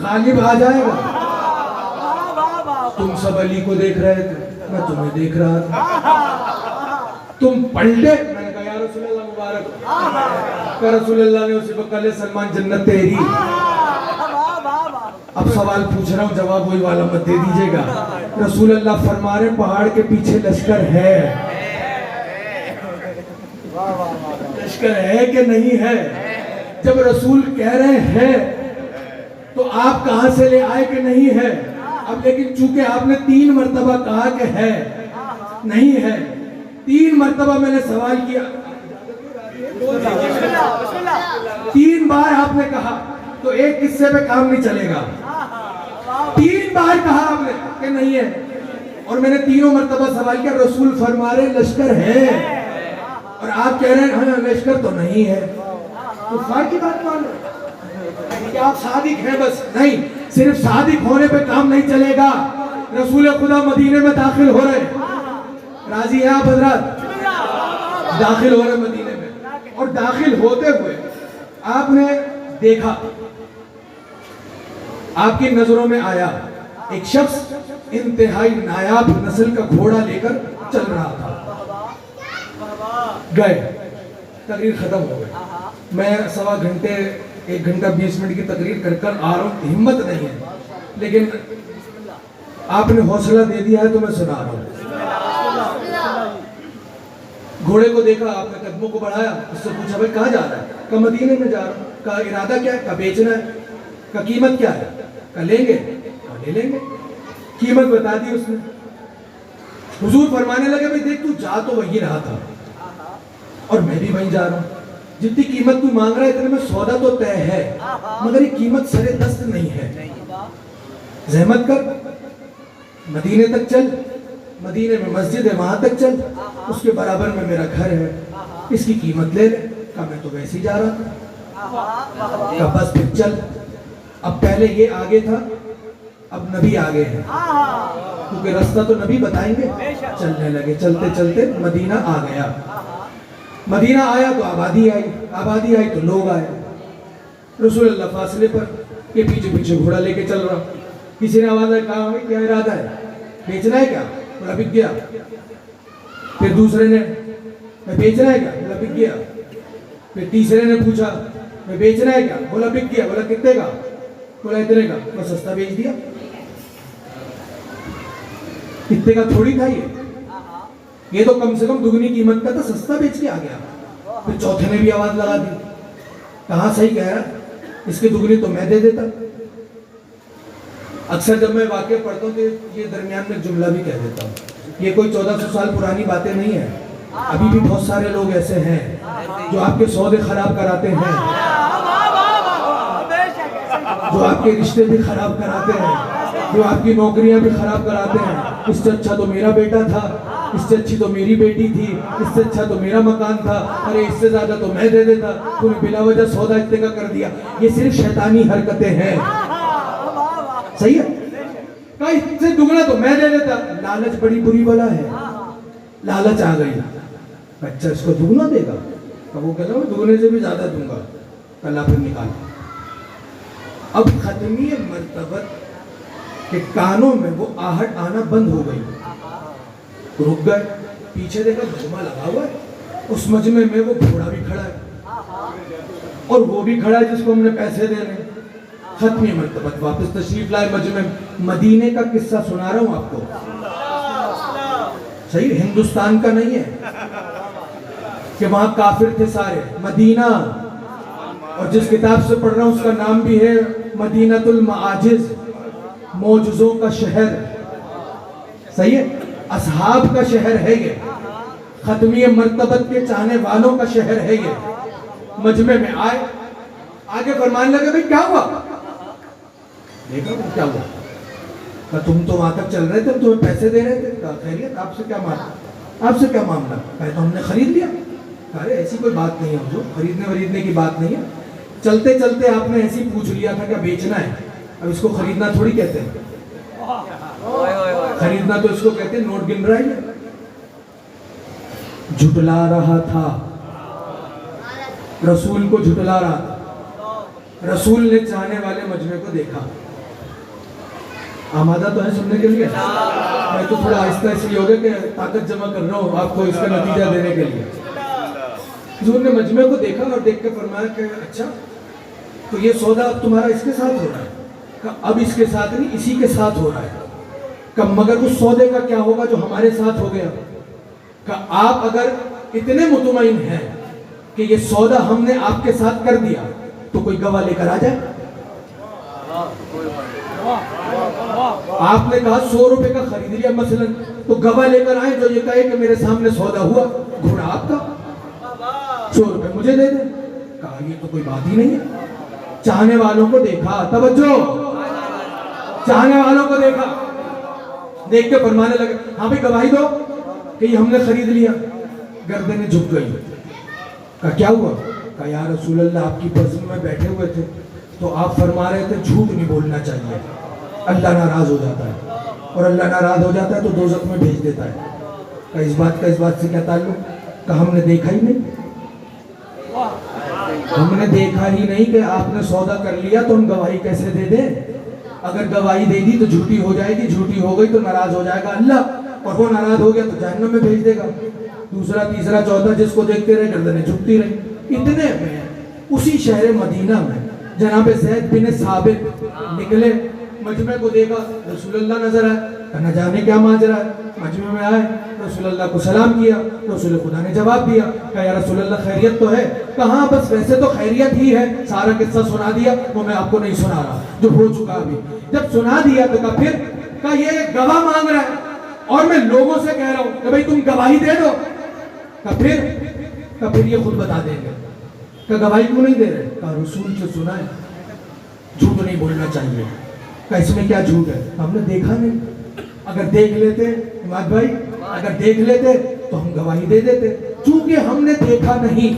غالب آ جائے گا؟ تم سب علی کو دیکھ رہے تھے، میں تمہیں دیکھ رہا تھا. تم پلٹے، میں نے کہا یا رسول اللہ مبارک. کہ رسول اللہ نے اسی وقت کہا سلمان جنت تیری. اب سوال پوچھ رہا ہوں، جواب وہی والا مت دے دیجئے گا. رسول اللہ فرما رہے پہاڑ کے پیچھے لشکر ہے. لشکر ہے کہ نہیں ہے؟ جب رسول کہہ رہے ہیں تو آپ کہاں سے لے آئے کہ نہیں ہے؟ اب لیکن چونکہ آپ نے 3 مرتبہ کہا کہ ہے، نہیں ہے، 3 مرتبہ میں نے سوال کیا، 3 بار آپ نے کہا تو ایک قصے پہ کام نہیں چلے گا، 3 بار کہا آپ نے کہ نہیں ہے، اور میں نے 3 مرتبہ سوال کیا، رسول فرما رہے لشکر ہے اور آپ کہہ رہے ہیں ہاں لشکر تو نہیں ہے، تو کفار کی بات مان رہے کہ آپ صادق ہیں، بس نہیں، صرف صادق ہونے پہ کام نہیں چلے گا، رسول خدا مدینے میں داخل ہو رہے ہیں، راضی ہیں آپ حضرات؟ داخل ہو رہے مدینے میں، اور داخل ہوتے ہوئے آپ نے دیکھا، آپ کی نظروں میں آیا ایک شخص انتہائی نایاب نسل کا گھوڑا لے کر چل رہا تھا، گئے، تقریر ختم ہو گئی، میں 1.25 گھنٹے 1 گھنٹہ 20 منٹ کی تقریر کر کر آ رہا ہوں، ہمت نہیں ہے، لیکن آپ نے حوصلہ دے دیا ہے تو میں سنا رہا ہوں۔ گھوڑے کو دیکھا، آپ نے قدموں کو بڑھایا، اس سے پوچھا بھائی کہاں جا رہا ہے؟ کہا مدینے میں جا رہا ہوں۔ کہا ارادہ کیا ہے؟ کہا بیچنا ہے۔ کہا قیمت کیا ہے؟ کہا لیں گے؟ کہا لے لیں گے۔ قیمت بتا دی اس نے۔ حضور فرمانے لگے بھائی دیکھ تو جا تو وہی رہا تھا اور میں بھی وہیں جا رہا ہوں، جتنی قیمت تو مانگ رہا ہے اتنے میں سودا تو طے ہے، مگر یہ قیمت سرے دست نہیں ہے، زحمت کر، مدینے تک چل، مدینے میں مسجد ہے وہاں تک چل، اس کے برابر میں میرا گھر ہے، اس کی قیمت لے لے۔ کہا میں تو ویسے ہی جا رہا تھا۔ کہا بس پھر چل۔ اب پہلے یہ آگے تھا، اب نبی آگے ہے، کیونکہ راستہ تو نبی بتائیں گے۔ چلنے لگے، چلتے چلتے مدینہ آ گیا۔ مدینہ آیا تو آبادی آئی، آبادی آئی تو لوگ آئے۔ رسول اللہ فاصلے پر، یہ پیچھے پیچھے گھوڑا لے کے چل رہا۔ کسی نے آواز آئی، کہا ہوئی کیا ارادہ ہے؟ بیچنا ہے کیا؟ بولا بک گیا۔ پھر دوسرے نے، میں بیچنا ہے کیا؟ بولا بک گیا۔ پھر تیسرے نے پوچھا، میں بیچنا ہے کیا؟ بولا بک گیا۔ بولا کتنے کا؟ بولا اتنے کا۔ بس سستا بیچ دیا۔ کتنے کا تھوڑی تھا یہ تو کم سے کم دگنی قیمت کا تھا، سستا بیچ کے آ گیا۔ پھر چوتھے نے بھی آواز لگا دی، کہاں صحیح کہہ رہا، اس کی دگنی تو میں دے دیتا۔ اکثر جب میں واقعہ پڑھتا ہوں تو یہ درمیان میں جملہ بھی کہہ دیتا ہوں، یہ کوئی 1400 سال پرانی باتیں نہیں ہیں، ابھی بھی بہت سارے لوگ ایسے ہیں جو آپ کے سودے خراب کراتے ہیں، جو آپ کے رشتے بھی خراب کراتے ہیں، جو آپ کی نوکریاں بھی خراب کراتے ہیں۔ اس سے اچھا تو میرا بیٹا تھا، اس سے اچھی تو میری بیٹی تھی، اس سے اچھا تو میرا مکان تھا، ارے اس سے زیادہ تو میں دے دیتا، تو نے بلا وجہ سودا اتنے کا کر دیا۔ یہ صرف شیطانی حرکتیں ہیں، صحیح ہے؟ کہا اس سے دگنا تو میں دے دیتا۔ لالچ بڑی بری بلا ہے، لالچ آ گئی، اچھا اس کو دگنا دے گا؟ کہا وہ کہتا میں دگنے سے بھی زیادہ دوں گا۔ کلا پھر نکالا۔ اب ختمی مرتبت کہ کانوں میں وہ آہٹ آنا بند ہو گئی، رک گئے، پیچھے دیکھا مجمع لگا ہوا ہے، اس مجمع میں وہ گھوڑا بھی کھڑا ہے اور وہ بھی کھڑا ہے جس کو ہم نے پیسے دینے۔ ختمی مرتبت واپس تشریف لائے مجمع۔ مدینے کا قصہ سنا رہا ہوں آپ کو، صحیح، ہندوستان کا نہیں ہے کہ وہاں کافر تھے سارے، مدینہ، اور جس کتاب سے پڑھ رہا ہوں اس کا نام بھی ہے مدینۃ المعاجز، معجزوں کا شہر، صحیح ہے، اصحاب کا شہر ہے یہ، ختمی مرتبت کے چاہنے والوں کا شہر ہے یہ۔ مجمع میں آئے، آگے فرمانے لگے بھئی کیا ہوا؟ دیکھا کیا ہوا؟ کہا تم تو وہاں تک چل رہے تھے، تمہیں پیسے دے رہے تھے۔ کہا خیریت، آپ سے کیا معاملہ؟ آپ سے کیا معاملہ؟ کہا تو ہم نے خرید لیا۔ کہا ایسی کوئی بات نہیں ہے حضور، خریدنے کی بات نہیں ہے، چلتے چلتے آپ نے ایسی پوچھ لیا تھا کہ بیچنا ہے، اب اس کو خریدنا تھوڑی کہتے ہیں، خریدنا تو اس کو کہتے ہیں نوٹ گن رہا ہے۔ جھٹلا رہا تھا، رسول کو جھٹلا رہا تھا۔ رسول نے چاہنے والے مجمع کو دیکھا، آمادہ تو ہے سننے کے لیے؟ میں تو تھوڑا آہستہ اس لیے ہو گیا کہ طاقت جمع کر رہا ہوں آپ کو اس کا نتیجہ دینے کے لیے۔ حضور نے مجمع کو دیکھا اور دیکھ کے فرمایا کہ اچھا تو یہ سودا اب تمہارا اس کے ساتھ ہو رہا ہے؟ کہ اب اس کے ساتھ نہیں، اسی کے ساتھ ہو رہا ہے۔ کہ مگر اس سودے کا کیا ہوگا جو ہمارے ساتھ ہو گیا؟ کہ آپ اگر اتنے مطمئن ہیں کہ یہ سودا ہم نے آپ کے ساتھ کر دیا تو کوئی گواہ لے کر آ جائے۔ آپ نے کہا 100 روپے کا خرید لیا مثلا، تو گواہ لے کر آئے جو یہ کہے کہ میرے سامنے سودا ہوا، گھوڑا آپ کا، 100 روپے مجھے دے دیں۔ کہا یہ تو کوئی بات ہی نہیں ہے۔ چاہنے والوں کو دیکھا، توجہ، چاہنے والوں کو دیکھا، دیکھ کے فرمانے لگے ہاں بھئی گواہی دو کہ یہ ہم نے خرید لیا۔ گردنیں جھک گئی۔ کہا کیا ہوا؟ کہا یا رسول اللہ آپ کی بزم میں بیٹھے ہوئے تھے تو آپ فرما رہے تھے جھوٹ نہیں بولنا چاہیے، اللہ ناراض ہو جاتا ہے، اور اللہ ناراض ہو جاتا ہے تو دوزخ میں بھیج دیتا ہے۔ کہا اس بات سے کیا تعلق؟ کہا ہم نے دیکھا ہی نہیں، ہم نے دیکھا ہی نہیں کہ آپ نے سودا کر لیا تو ہم گواہی کیسے دے دیں؟ اگر گواہی دے دی تو جھوٹی ہو جائے گی، جھوٹی ہو گئی تو ناراض ہو جائے گا اللہ، اور وہ ناراض ہو گیا تو جہنم میں بھیج دے گا۔ دوسرا تیسرا چوتھا جس کو دیکھتے رہے گردنیں جھکتی رہی۔ اتنے میں اسی شہر مدینہ میں جناب زید بن ثابت نکلے، مجمع کو دیکھا، رسول اللہ نظر آئے، نہ جانے کیا ماجرا ہے۔ مجمع میں آئے، رسول اللہ کو سلام کیا، رسول خدا نے جواب دیا، کہا یا رسول اللہ خیریت تو ہے؟ کہا بس ویسے تو خیریت ہی ہے، سارا قصہ سنا دیا، وہ میں آپ کو نہیں سنا رہا جو ہو چکا ابھی۔ جب سنا دیا تو کہا پھر؟ کہا یہ گواہ مانگ رہا ہے اور میں لوگوں سے کہہ رہا ہوں کہ بھئی تم گواہی دے دو۔ کہا پھر یہ خود بتا دیں گے۔ کہا گواہی کیوں نہیں دے رہے؟ کہا رسول سے سنا ہے جھوٹ نہیں بولنا چاہیے۔ کہا اس میں کیا جھوٹ ہے؟ ہم نے دیکھا نہیں، اگر دیکھ لیتے عماد بھائی، اگر دیکھ لیتے تو ہم گواہی دے دیتے، چونکہ ہم نے دیکھا نہیں،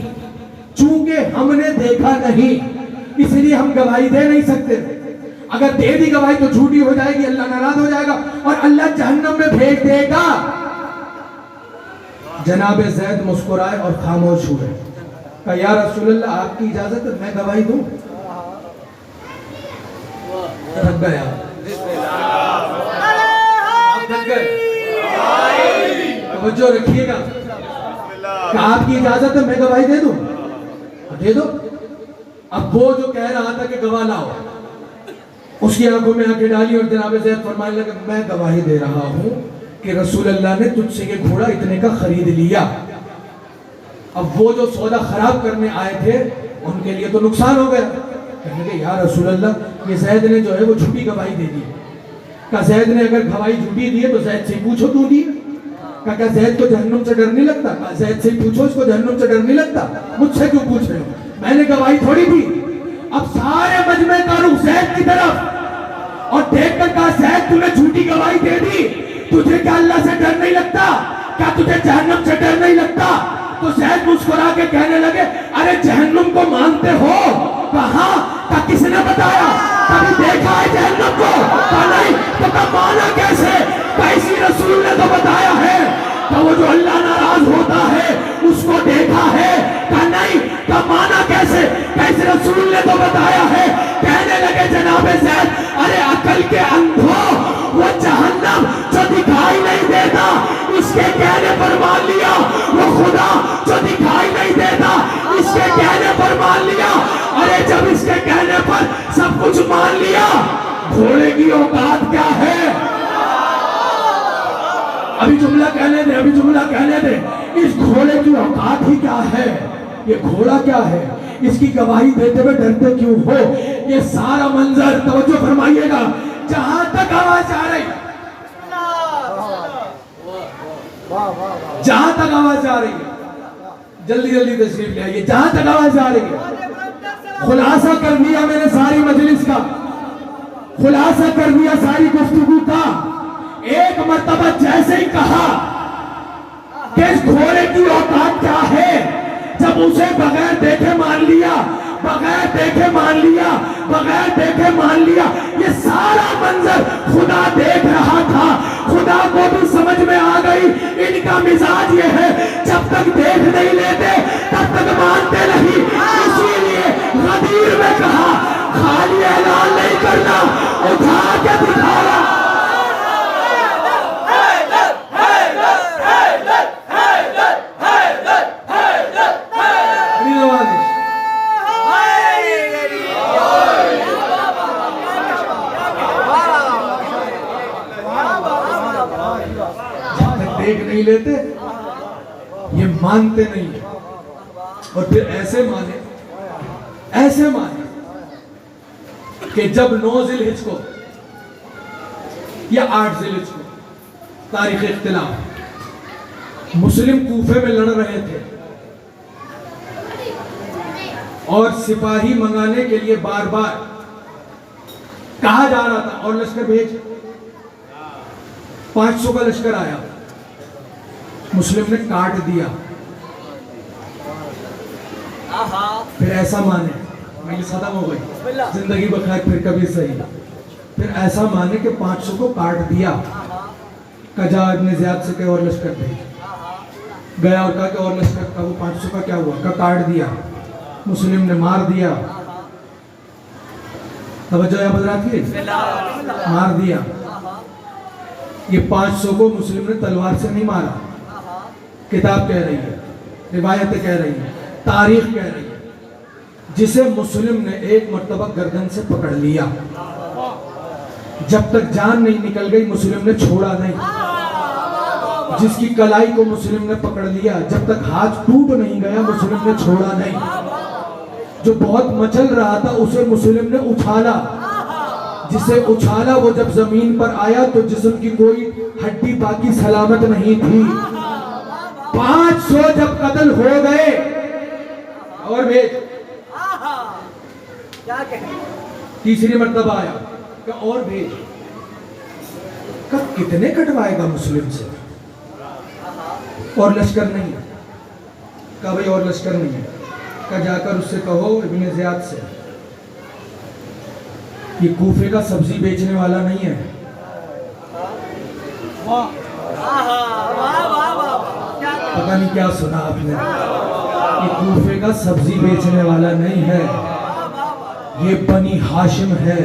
چونکہ ہم نے دیکھا نہیں اس لیے ہم گواہی دے نہیں سکتے۔ اگر دے دی گواہی تو جھوٹی ہو جائے گی، اللہ ناراض ہو جائے گا اور اللہ جہنم میں بھیج دے گا۔ جناب زید مسکرائے اور خاموش ہوئے۔ کہا یا رسول اللہ آپ کی اجازت ہے میں گواہی دوں؟ تھک گیا، تھک گئے، توجہ رکھیے گا۔ کہ آپ کی اجازت ہے میں گواہی دے دوں؟ دے دو۔ اب وہ جو کہہ رہا تھا کہ گواہ لاؤ، اس کی آنکھوں میں آنکھیں ڈالی اور جناب زید فرمانے لگے میں گواہی دے رہا ہوں کہ رسول اللہ نے تجھ سے یہ گھوڑا اتنے کا خرید لیا۔ اب وہ جو سودا خراب کرنے آئے تھے ان کے لیے تو نقصان ہو گیا۔ کہنے لگے یا رسول اللہ یہ زید نے جو ہے وہ جھوٹی گواہی دے دی۔ کہا زید نے اگر گواہی جھوٹی دی ہے تو زید سے پوچھو کیوں دی؟ کہا زید کو جہنم سے ڈر نہیں لگتا؟ کہا زید سے پوچھو اس کو جہنم سے ڈر نہیں لگتا؟ مجھ سے کیوں پوچھ رہے ہو؟ میں نے گواہی تھوڑی دی۔ اب سارے مجمع کا رخ زید کی طرف اور دیکھ کر کہا زید تو نے جھوٹی گواہی دے دی، تجھے کیا اللہ سے ڈر نہیں لگتا؟ کیا تجھے جہنم سے ڈر نہیں لگتا؟ تو زید مسکرا کے کہنے لگے ارے جہنم کو مانتے ہو؟ کہاں؟ کہا کس نے بتایا؟ کبھی دیکھا ہے جہنم کو؟ کہا نہیں۔ تو کہا مانا کیسے؟ کہا اسی رسول نے تو بتایا ہے کہ وہ جو اللہ ناراض ہوتا ہے اس کو دیکھا ہے۔ کہا نہیں۔ کہا مانا کیسے؟ کہا اس رسول نے تو بتایا ہے۔ کہنے لگے جناب زید ارے عقل کے اندھو، وہ جہنم جو دکھائی نہیں دیتا اس کے کہنے پر مان لیا، وہ خدا جو دکھائی نہیں دیتا اس کے کہنے پر مان لیا۔ ارے جب اس کے کہنے پر سب کچھ مان لیا، گھوڑے کی اوقات کیا ہے؟ ابھی جملہ کہنے دے، ابھی جملہ کہنے دے۔ اس گھوڑے کی اوقات ہی کیا ہے؟ یہ گھوڑا کیا ہے؟ اس کی گواہی دیتے ہوئے ڈرتے کیوں ہو؟ یہ سارا منظر توجہ فرمائیے گا، جہاں تک آواز آ رہی، جہاں تک آواز آ رہی ہے، جلدی جلدی تشریف لے آئیے، جہاں تک آواز آ رہی ہے، خلاصہ کر دیا میں نے ساری مجلس کا، خلاصہ کر دیا ساری گفتگو کا۔ ایک مرتبہ جیسے ہی کہا کہ اس گھوڑے کی اوقات کیا ہے، جب اسے بغیر دیکھے مان لیا، بغیر دیکھے مان لیا، بغیر دیکھے مان لیا، یہ سارا منظر خدا دیکھ رہا تھا۔ خدا کو بھی سمجھ میں آ گئی ان کا مزاج یہ ہے جب تک دیکھ نہیں لیتے تب تک مانتے نہیں، اسی لیے غدیر میں کہا خالی اعلان نہیں کرنا، اٹھا کے دکھانا۔ دیکھ نہیں لیتے یہ مانتے نہیں، اور پھر ایسے مانے کہ جب 9 ذی الحجہ کو یا 8 ذیلحج کو، تاریخ اختلاف۔ مسلم کوفے میں لڑ رہے تھے اور سپاہی منگانے کے لیے بار بار کہا جا رہا تھا اور لشکر بھیج۔ 500 کا لشکر آیا، مسلم نے کاٹ دیا۔ پھر ایسا مانے، مجلس ختم ہو گئی، زندگی بخیر پھر کبھی صحیح، پھر ایسا مانے کہ 500 کو کاٹ دیا۔ کجا ابن زیاد سے کہ اور لشکر بھیج، گیا اور کہا کہ اور لشکر کا، وہ 500 کا کیا ہوا؟ کہا کاٹ دیا، مسلم نے مار دیا۔ توجہ یا حضرات کی، مار دیا۔ یہ 500 کو مسلم نے تلوار سے نہیں مارا، کتاب کہہ رہی ہے، روایتیں کہہ رہی ہیں، تاریخ کہہ رہی ہے، جسے مسلم نے ایک مرتبہ گردن سے پکڑ لیا، جب تک جان نہیں نکل گئی مسلم نے چھوڑا نہیں۔ جس کی کلائی کو مسلم نے پکڑ لیا، جب تک ہاتھ ٹوٹ نہیں گیا مسلم نے چھوڑا نہیں۔ جو بہت مچل رہا تھا اسے مسلم نے اچھالا، جسے اچھالا وہ جب زمین پر آیا تو جسم کی کوئی ہڈی باقی سلامت نہیں تھی۔ 500 جب قتل ہو گئے اور بھیج، تیسری مرتبہ آیا کہ اور بھیج، کب کتنے کٹوائے گا مسلم سے؟ اور لشکر نہیں، کہا بھئی اور لشکر نہیں ہے، کہا جا کر اس سے کہو ابن زیاد سے، یہ کوفے کا سبزی بیچنے والا نہیں ہے۔ پتہ نہیں کیا سنا آپ نے، یہ کوفے کا سبزی بیچنے والا نہیں ہے، یہ بنی ہاشم ہے،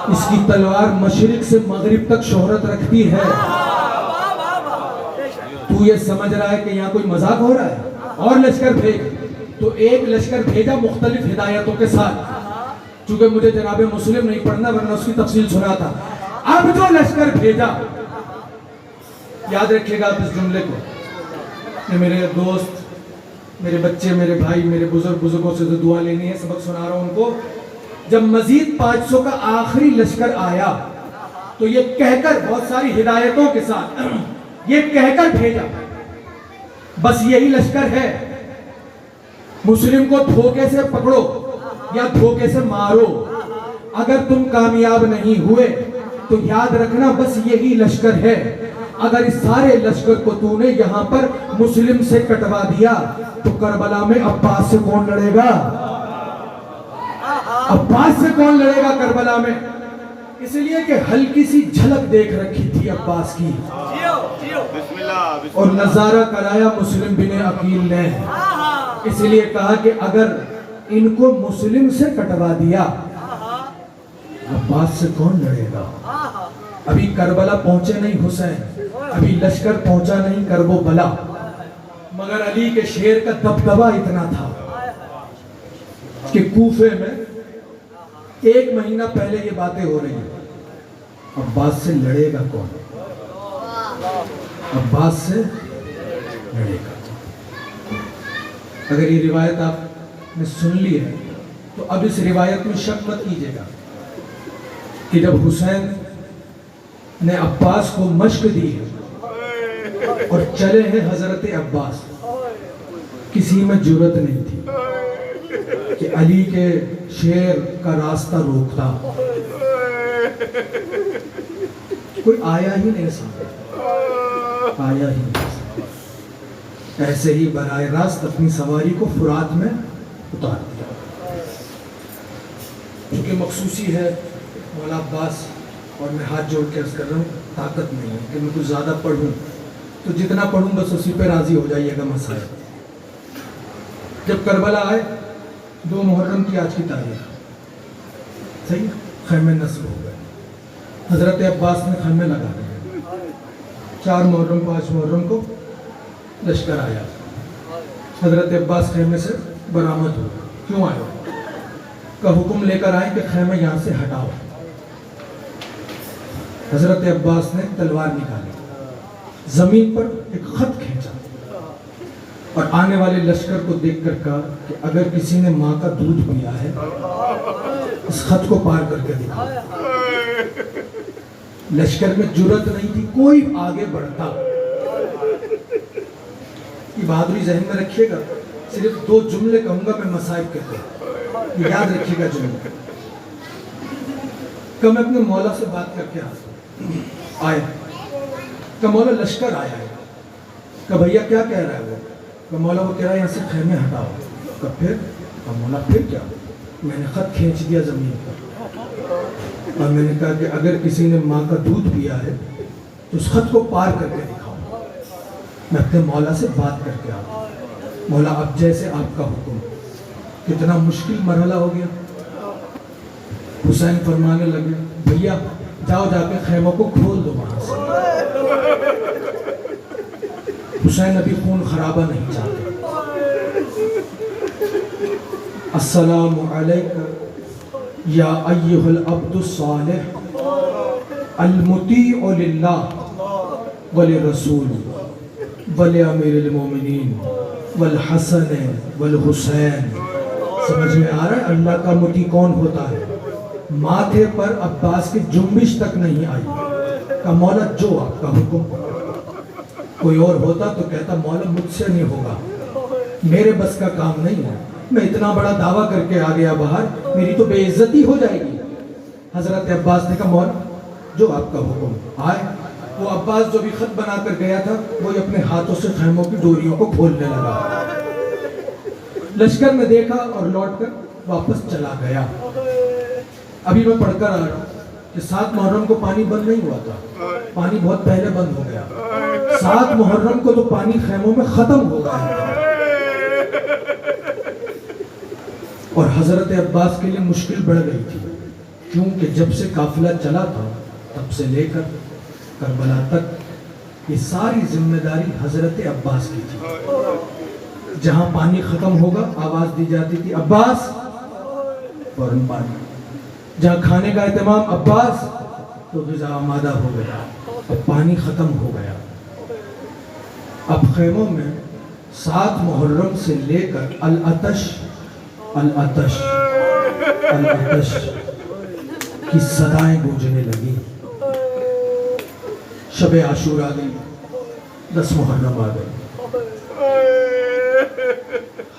اس کی تلوار مشرق سے مغرب تک شہرت رکھتی ہے۔ تو یہ سمجھ رہا ہے کہ یہاں کوئی مذاق ہو رہا ہے؟ اور لشکر بھیج۔ تو ایک لشکر بھیجا مختلف ہدایتوں کے ساتھ، چونکہ مجھے جناب مسلم نہیں پڑھنا ورنہ اس کی تفصیل سنا تھا۔ اب جو لشکر بھیجا، یاد رکھیے گا آپ اس جملے کو، کہ میرے دوست، میرے بچے، میرے بھائی، میرے بزرگوں سے دعا لینی ہے، سبق سنا رہا ہوں ان کو۔ جب مزید 500 کا آخری لشکر آیا تو یہ کہہ کر، بہت ساری ہدایتوں کے ساتھ یہ کہہ کر بھیجا، بس یہی لشکر ہے، مسلم کو دھوکے سے پکڑو یا دھوکے سے مارو، اگر تم کامیاب نہیں ہوئے تو یاد رکھنا بس یہی لشکر ہے۔ اگر اس سارے لشکر کو تو نے یہاں پر مسلم سے کٹوا دیا تو کربلا میں عباس سے کون لڑے گا؟ عباس سے کون لڑے گا کربلا میں؟ اس لیے کہ ہلکی سی جھلک دیکھ رکھی تھی عباس کی، اور نظارہ کرایا مسلم بن عقیل نے، اس لیے کہا کہ اگر ان کو مسلم سے کٹوا دیا عباس سے کون لڑے گا؟ ابھی کربلا پہنچے نہیں حسین، ابھی لشکر پہنچا نہیں کرب و بلا، مگر علی کے شیر کا دبدبہ اتنا تھا کہ کوفے میں 1 مہینہ پہلے یہ باتیں ہو رہی ہیں، عباس سے لڑے گا کون؟ عباس سے لڑے گا۔ اگر یہ روایت آپ نے سن لی ہے تو اب اس روایت میں شک مت کیجیے گا کہ جب حسین نے عباس کو مشق دی ہے اور چلے ہیں حضرت عباس، کسی میں جرت نہیں تھی کہ علی کے شیر کا راستہ روکتا، کوئی آیا ہی نہیں سامنے، آیا ہی نہیں سامنے، ایسے ہی براہ راست اپنی سواری کو فرات میں اتار دیا۔ چونکہ مخصوصی ہے مولا عباس، اور میں ہاتھ جوڑ کے عرض کر رہا ہوں، طاقت نہیں ہے کہ میں کچھ زیادہ پڑھوں، تو جتنا پڑھوں بس اسی پہ راضی ہو جائیے گا مسائل۔ جب کربلا آئے، 2 محرم کی آج کی تاریخ، صحیح، خیمے نصب ہو گئے، حضرت عباس نے خیمے لگا دیے، 4 محرم 5 محرم کو لشکر آیا، حضرت عباس خیمے سے برآمد ہو۔ کیوں آئے؟ کا حکم لے کر آئے کہ خیمے یہاں سے ہٹاؤ۔ حضرت عباس نے تلوار نکالی، زمین پر ایک خط کھینچا اور آنے والے لشکر کو دیکھ کر کہا کہ اگر کسی نے ماں کا دودھ پیا ہے اس خط کو پار کر کے دکھا۔ لشکر میں جرت نہیں تھی کوئی آگے بڑھتا. یہ بہادری ذہن میں رکھیے گا. صرف 2 جملے کہوں گا میں مصائب کے طور، یہ یاد رکھیے گا جملے. کہ میں اپنے مولا سے بات کر کے آئے کہ مولا لشکر آیا ہے. کہ بھیا کیا کہہ رہا ہے وہ؟ کہ مولا وہ کہہ رہا ہے یہاں سے خیمے ہٹاؤ. کہ پھر؟ کہ مولا پھر کیا؟ میں نے خط کھینچ دیا زمین پر اور میں نے کہا کہ اگر کسی نے ماں کا دودھ پیا ہے تو اس خط کو پار کر کے دکھاؤ. میں اپنے مولا سے بات کر کے آؤں. مولا اب جیسے آپ کا حکم. کتنا مشکل مرحلہ ہو گیا. حسین فرمانے لگے بھیا جاؤ جا کے خیموں کو کھول دو وہاں سے. حسین ابھی خون خرابہ نہیں چاہتے. السلام علیکم یا ایھا العبد الصالح المطیع للہ وللرسول ولامیر المومنین والحسن والحسین. سمجھ میں آ رہا ہے اللہ کا مطیع کون ہوتا ہے؟ ماتھے پر عباس کی جنبش تک نہیں آئی. کہ مولا جو آپ کا حکم. کوئی اور ہوتا تو کہتا مولا مجھ سے نہیں ہوگا، میرے بس کا کام نہیں ہے، میں اتنا بڑا دعویٰ کر کے آ گیا باہر، میری تو بے عزتی ہو جائے گی. حضرت عباس نے کہا مولا جو آپ کا حکم. آئے وہ عباس جو بھی خط بنا کر گیا تھا وہی اپنے ہاتھوں سے خیموں کی ڈوریوں کو کھولنے لگا. لشکر نے دیکھا اور لوٹ کر واپس چلا گیا. ابھی میں پڑھ کر آ رہا ہوں کہ 7 محرم کو پانی بند نہیں ہوا تھا، پانی بہت پہلے بند ہو گیا. 7 محرم کو تو پانی خیموں میں ختم ہو گیا اور حضرت عباس کے لیے مشکل بڑھ گئی تھی، کیونکہ جب سے قافلہ چلا تھا تب سے لے کر کربلا تک یہ ساری ذمہ داری حضرت عباس کی تھی. جہاں پانی ختم ہوگا آواز دی جاتی تھی عباس، فوراً پانی. جہاں کھانے کا اہتمام عباس، تو غذا آمادہ ہو گیا. اب پانی ختم ہو گیا. اب خیموں میں 7 محرم سے لے کر العطش العطش العطش کی صدائیں گونجنے لگی. شب عاشور آ گئی، 10 محرم آ گئی.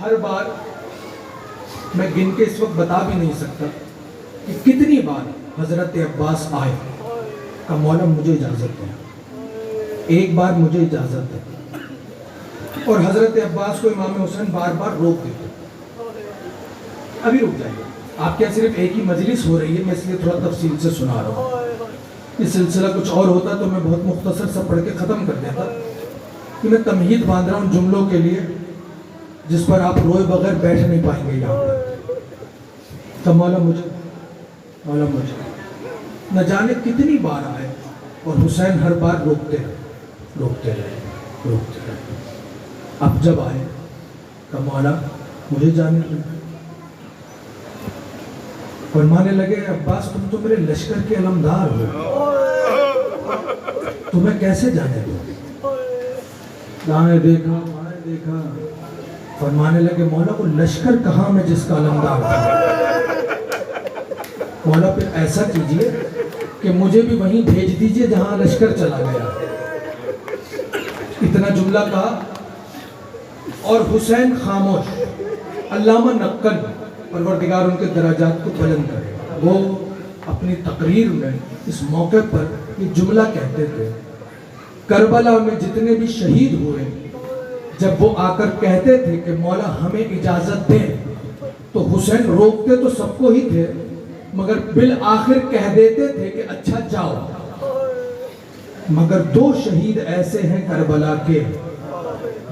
ہر بار میں گن کے اس وقت بتا بھی نہیں سکتا کہ کتنی بار حضرت عباس آئے کہ مولا مجھے اجازت ہے، ایک بار مجھے اجازت ہے. اور حضرت عباس کو امام حسین بار بار روک دیتے. ابھی رک جائیے، آپ کیا صرف ایک ہی مجلس ہو رہی ہے، میں اس لیے تھوڑا تفصیل سے سنا رہا ہوں. یہ سلسلہ کچھ اور ہوتا تو میں بہت مختصر سا پڑھ کے ختم کر دیتا، کہ میں تمہید باندھ رہا ہوں جملوں کے لیے جس پر آپ روئے بغیر بیٹھ نہیں پائیں گے یہاں پر. تو مولا مجھے نہ جانے کتنی بار آئے اور حسین ہر بار روکتے رہے. اب جب آئے کہ مولا مجھے جانے لگے. فرمانے لگے عباس تم تو میرے لشکر کے علمدار ہو، تمہیں کیسے جانے دو؟ دائیں دیکھا بائیں دیکھا. فرمانے لگے مولا وہ لشکر کہاں میں جس کا علمدار تھا؟ مولا پھر ایسا کیجئے کہ مجھے بھی وہیں بھیج دیجئے جہاں لشکر چلا گیا. اتنا جملہ کہا اور حسین خاموش. علامہ نقل پروردگار ان کے درجات کو بلند کرے، وہ اپنی تقریر میں اس موقع پر یہ جملہ کہتے تھے کربلا میں جتنے بھی شہید ہوئے جب وہ آ کر کہتے تھے کہ مولا ہمیں اجازت دیں تو حسین روکتے تو سب کو ہی تھے مگر بالآخر کہہ دیتے تھے کہ اچھا جاؤ. مگر 2 شہید ایسے ہیں کربلا کے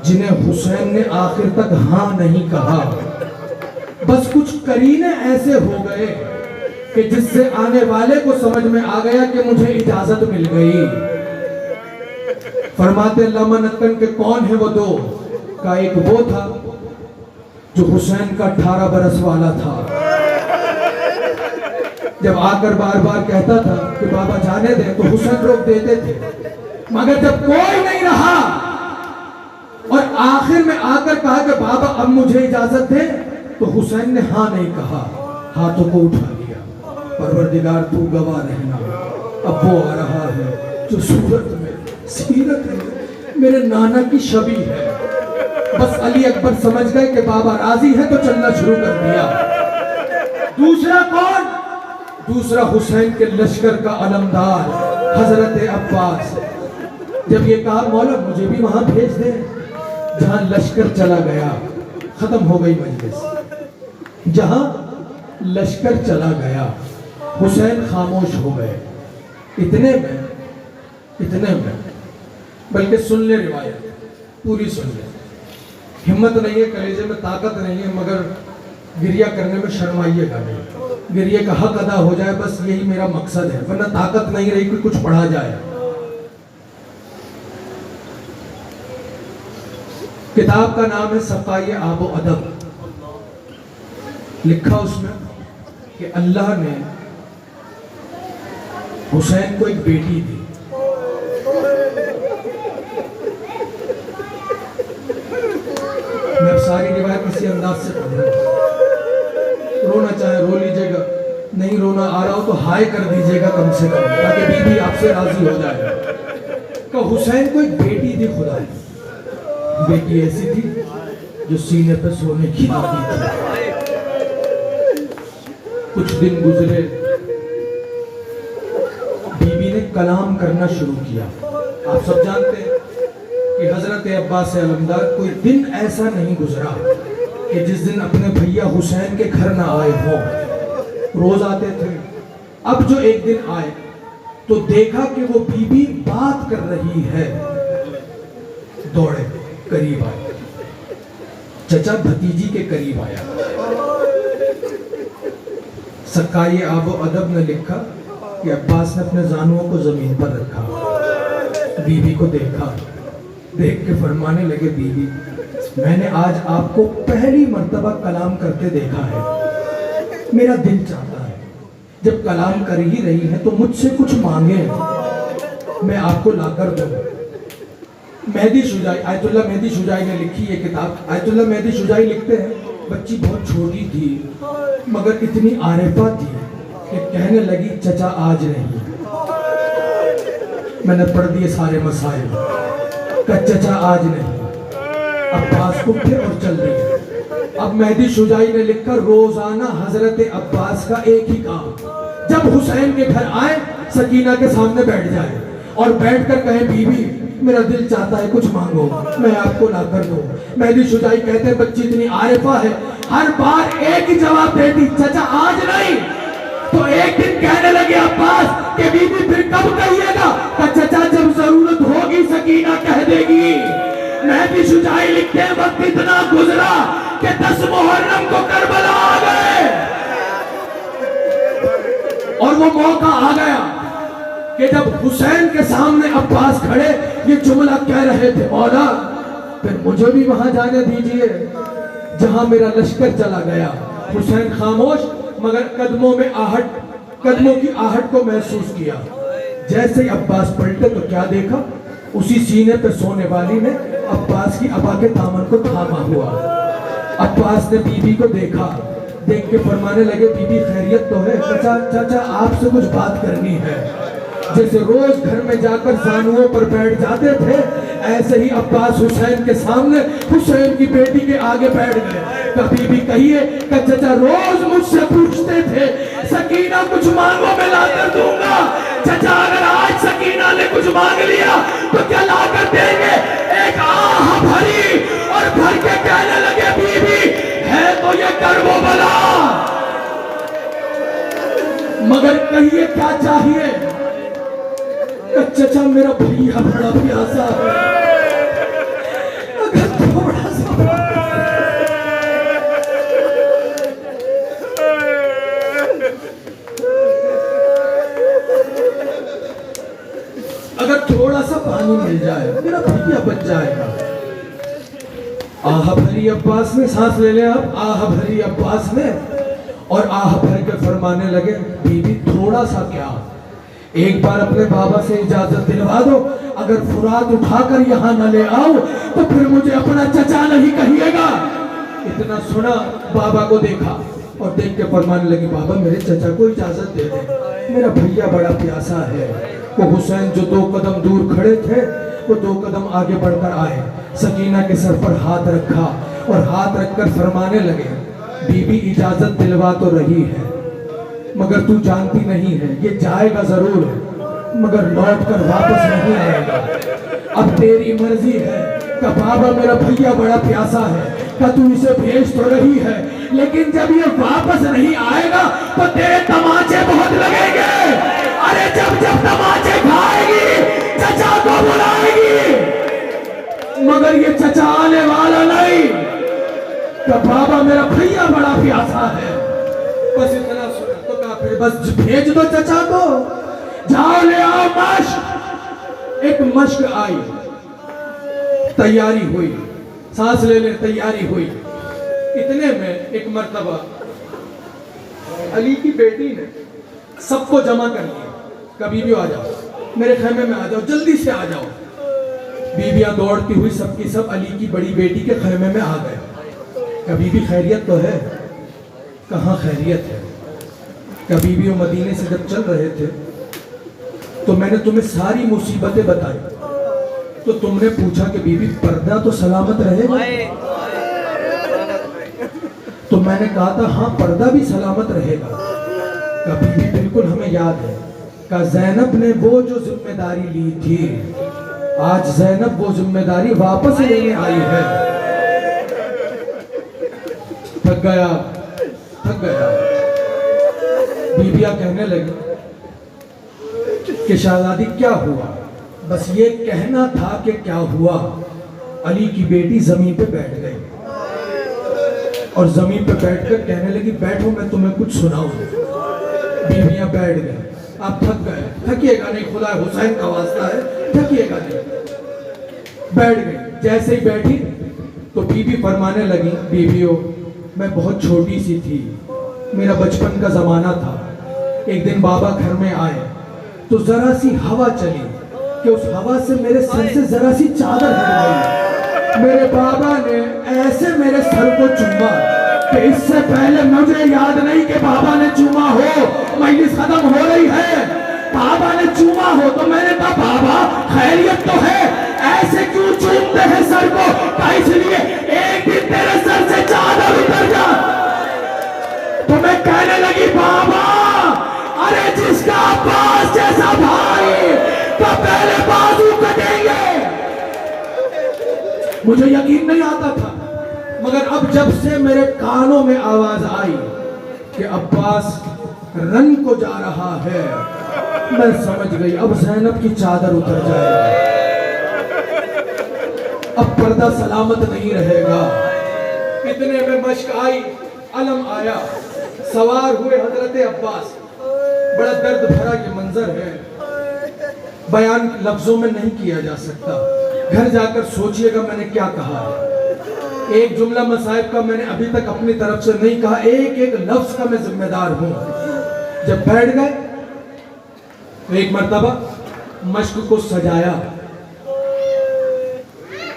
جنہیں حسین نے آخر تک ہاں نہیں کہا. بس کچھ قرینے ایسے ہو گئے کہ جس سے آنے والے کو سمجھ میں آ گیا کہ مجھے اجازت مل گئی. فرماتے علامہ نقل کہ کون ہے وہ 2؟ کا ایک وہ تھا جو حسین کا 18 برس والا تھا. جب آ کر بار بار کہتا تھا کہ بابا جانے دیں تو حسین روک دیتے تھے. مگر جب کوئی نہیں رہا اور آخر میں آ کر کہا کہ بابا اب مجھے اجازت دیں تو حسین نے ہاں نہیں کہا، ہاتھوں کو اٹھا لیا. پروردگار تو گواہ رہنا اب وہ آ رہا ہے جو صورت میں سیرت میں میرے نانا کی شبیہ ہے. بس علی اکبر سمجھ گئے کہ بابا راضی ہے تو چلنا شروع کر دیا. دوسرا کون؟ دوسرا حسین کے لشکر کا علمدار حضرت عباس. جب یہ کہا مولا مجھے بھی وہاں بھیج دیں. جہاں لشکر چلا گیا ختم ہو گئی مجلس. جہاں لشکر چلا گیا حسین خاموش ہو گئے. اتنے میں بلکہ سن لے روایت پوری سن لے. ہمت نہیں ہے, کلیجے میں طاقت نہیں ہے, مگر گریہ کرنے میں شرمائیے گا نہیں. گریہ کا حق ادا ہو جائے بس یہی میرا مقصد ہے, ورنہ طاقت نہیں رہی کہ کچھ پڑھا جائے. کتاب کا نام ہے سقائے آب و ادب. لکھا اس میں کہ اللہ نے حسین کو ایک بیٹی دی. میں ساری روایت کسی انداز سے پڑھ رہا ہوں. رونا چاہے رو لیجئے گا, نہیں رونا آ رہا ہو تو ہائے کر دیجئے گا کم سے کم, تاکہ بی بی آپ سے راضی ہو جائے. کہ حسین کو ایک بیٹی دی خدا نے. بیٹی ایسی تھی جو سینے پہ سونے کی آتی تھی. کچھ دن گزرے, بی بی نے کلام کرنا شروع کیا. آپ سب جانتے ہیں کہ حضرت عباس علمدار کوئی دن ایسا نہیں گزرا کہ جس دن اپنے بھیا حسین کے گھر نہ آئے ہوں. روز آتے تھے. اب جو ایک دن آئے تو دیکھا کہ وہ بی بی بات کر رہی ہے. دوڑے قریب آئے, چچا بھتیجی کے قریب آیا. سقائے آب و ادب نے لکھا کہ عباس نے اپنے زانوؤں کو زمین پر رکھا, بی بی کو دیکھا, دیکھ کے فرمانے لگے بی بی میں نے آج آپ کو پہلی مرتبہ کلام کرتے دیکھا ہے. میرا دل چاہتا ہے جب کلام کر ہی رہی ہے تو مجھ سے کچھ مانگے, میں آپ کو لا کر دوں. مہدی شجاعی, آیت اللہ مہدی شجاعی نے لکھی یہ کتاب. آیت اللہ مہدی شجاعی لکھتے ہیں بچی بہت چھوٹی تھی مگر اتنی عارفہ تھی کہ کہنے لگی چچا آج نہیں. میں نے پڑھ دیے سارے مسائل کہ چچا آج نہیں. عباس اٹھے اور چل دیے. اب مہدی شجاعی نے لکھا روزانہ حضرت عباس کا ایک ہی کام, جب حسین کے گھر آئے سکینہ کے سامنے بیٹھ جائے اور بیٹھ کر کہیں بی بی میرا دل چاہتا ہے کچھ مانگو, میں آپ کو لا کر دوں. مہدی شجاعی کہتے ہیں بچی اتنی عارفہ ہے, ہر بار ایک ہی جواب دیتی چچا آج نہیں. تو ایک دن کہنے لگے عباس کہ بی بی پھر کب کہیے گا؟ کہ چچا جب ضرورت ہوگی سکینہ کہہ دے گی. مہدی شجاعی لکھتے ہیں وقت اتنا گزرا کہ 10 محرم کو کربلا آ گئے اور وہ موقع آ گیا کہ جب حسین کے سامنے عباس کھڑے یہ جملہ کہہ رہے تھے مولا پھر مجھے بھی وہاں جانے دیجئے جہاں میرا لشکر چلا گیا. حسین خاموش مگر قدموں کی آہٹ کو محسوس کیا. جیسے ہی عباس پلٹے تو کیا دیکھا, اسی سینے پہ سونے والی نے عباس کی ابا کے دامن کو تھاما ہوا. عباس نے بی بی کو دیکھا, دیکھ کے فرمانے لگے بی بی خیریت تو ہے؟ چچا آپ سے کچھ بات کرنی ہے. جیسے روز گھر میں جا کر زانوؤں پر بیٹھ جاتے تھے ایسے ہی عباس حسین کے سامنے حسین کی بیٹی کے آگے بیٹھ گئے. کبھی بھی کہیے کہ چچا روز مجھ سے پوچھتے تھے سکینہ کچھ مانگو میں لا کر دوں گا. چچا اگر آج سکینہ نے کچھ مانگ لیا تو کیا لا کر دیں گے؟ ایک آہ بھری اور بھر کے کہنے لگے بی بی ہے تو یہ کرب و بلا, مگر کہیے کیا چاہیے؟ چچا میرا بھیا بڑا پیاسا ہے, اگر تھوڑا سا پانی مل جائے میرا بھیا بچ جائے گا. آہ بھری عباس نے سانس لے لیا. اب آہ بھری عباس نے اور آہ بھر کے فرمانے لگے بی بی تھوڑا سا کیا, ایک بار اپنے بابا سے اجازت دلوا دو, اگر فرات اٹھا کر یہاں نہ لے آؤ تو پھر مجھے اپنا چچا نہیں کہیے گا. اتنا سنا بابا کو دیکھا اور دیکھ کے فرمانے لگی بابا میرے چچا کو اجازت دے دے. میرا بھیا بڑا پیاسا ہے۔ وہ حسین جو 2 قدم دور کھڑے تھے وہ 2 قدم آگے بڑھ کر آئے، سکینہ کے سر پر ہاتھ رکھا اور ہاتھ رکھ کر فرمانے لگے بی بی اجازت دلوا تو رہی ہے مگر تو جانتی نہیں ہے یہ جائے گا ضرور مگر لوٹ کر واپس نہیں آئے گا۔ اب تیری مرضی ہے کہ بابا میرا بھیا بڑا پیاسا ہے کہ تو اسے بھیج تو رہی ہے لیکن جب یہ واپس نہیں آئے گا تو تیرے تماچے بہت لگیں گے۔ ارے جب جب تماچے کھائے گی چچا کو بلائے گی مگر یہ چچا آنے والا نہیں کہ بابا میرا بھیا بڑا پیاسا ہے۔ بس اتنا سنا تو کہا پھر بس بھیج دو چچا کو، جاؤ لے آؤ مشق۔ ایک مشق آئی، تیاری ہوئی، سانس لے لے تیاری ہوئی۔ اتنے میں ایک مرتبہ علی کی بیٹی نے سب کو جمع کر لیا، کبھی بھی آ جاؤ میرے خیمے میں آ جاؤ، جلدی سے آ جاؤ۔ بیویاں دوڑتی ہوئی سب کی سب علی کی بڑی بیٹی کے خیمے میں آ گئے۔ کبھی بھی خیریت تو ہے؟ کہاں خیریت ہے؟ کبھی بھی وہ مدینے سے جب چل رہے تھے تو میں نے تمہیں ساری مصیبتیں بتائی تو تم نے پوچھا کہ بی بی پردہ تو سلامت رہے گا؟ تو میں نے کہا تھا ہاں پردہ بھی سلامت رہے گا۔ کبھی بھی بالکل ہمیں یاد ہے کہ زینب نے وہ جو ذمہ داری لی تھی آج زینب وہ ذمہ داری واپس لینے آئی ہے۔ تھک گیا تھک گیا۔ بیویاں کہنے لگی کہ شہزادی کیا ہوا؟ بس یہ کہنا تھا کہ کیا ہوا۔ علی کی بیٹی زمین پہ بیٹھ گئی اور زمین پہ بیٹھ کر کہنے لگی بیٹھو میں تمہیں کچھ سناؤں۔ بیویاں بیٹھ گئے۔ آپ تھک گئے، تھکیے گا نہیں، خدا حسین کا واسطہ ہے تھکیے گا نہیں۔ بیٹھ گئی، جیسے ہی بیٹھی تو بی بی فرمانے لگی بیویوں میں بہت چھوٹی سی تھی، میرا بچپن کا زمانہ تھا۔ ایک دن بابا گھر میں آئے تو ذرا سی ہوا چلی کہ اس ہوا سے میرے سر سے ذرا سی چادر ہٹ گئی۔ میرے بابا نے ایسے میرے سر کو چوما کہ اس سے پہلے مجھے یاد نہیں کہ بابا نے چوما ہو، مجلس ختم ہو رہی ہے، بابا نے چوما ہو تو میں نے کہا بابا خیریت تو ہے، ایسے کیوں چومتے ہیں سر کو؟ کہا اس لیے ایک دن تیرے سر سے چادر اتر جا۔ تو میں کہنے لگی بابا ارے جس کا عباس جیسا بھائی تو پہلے بازو کٹیں گے۔ مجھے یقین نہیں آتا تھا مگر اب جب سے میرے کانوں میں آواز آئی کہ عباس رن کو جا رہا ہے میں سمجھ گئی اب زینب کی چادر اتر جائے گی، اب پردہ سلامت نہیں رہے گا۔ اتنے میں مشق آئی، علم آیا، سوار ہوئے حضرت عباس۔ بڑا درد بھرا یہ منظر ہے، بیان لفظوں میں نہیں کیا جا سکتا۔ گھر جا کر سوچئے گا میں نے کیا کہا ہے۔ ایک جملہ مصائب کا میں نے ابھی تک اپنی طرف سے نہیں کہا، ایک ایک لفظ کا میں ذمہ دار ہوں۔ جب بیٹھ گئے ایک مرتبہ مشق کو سجایا،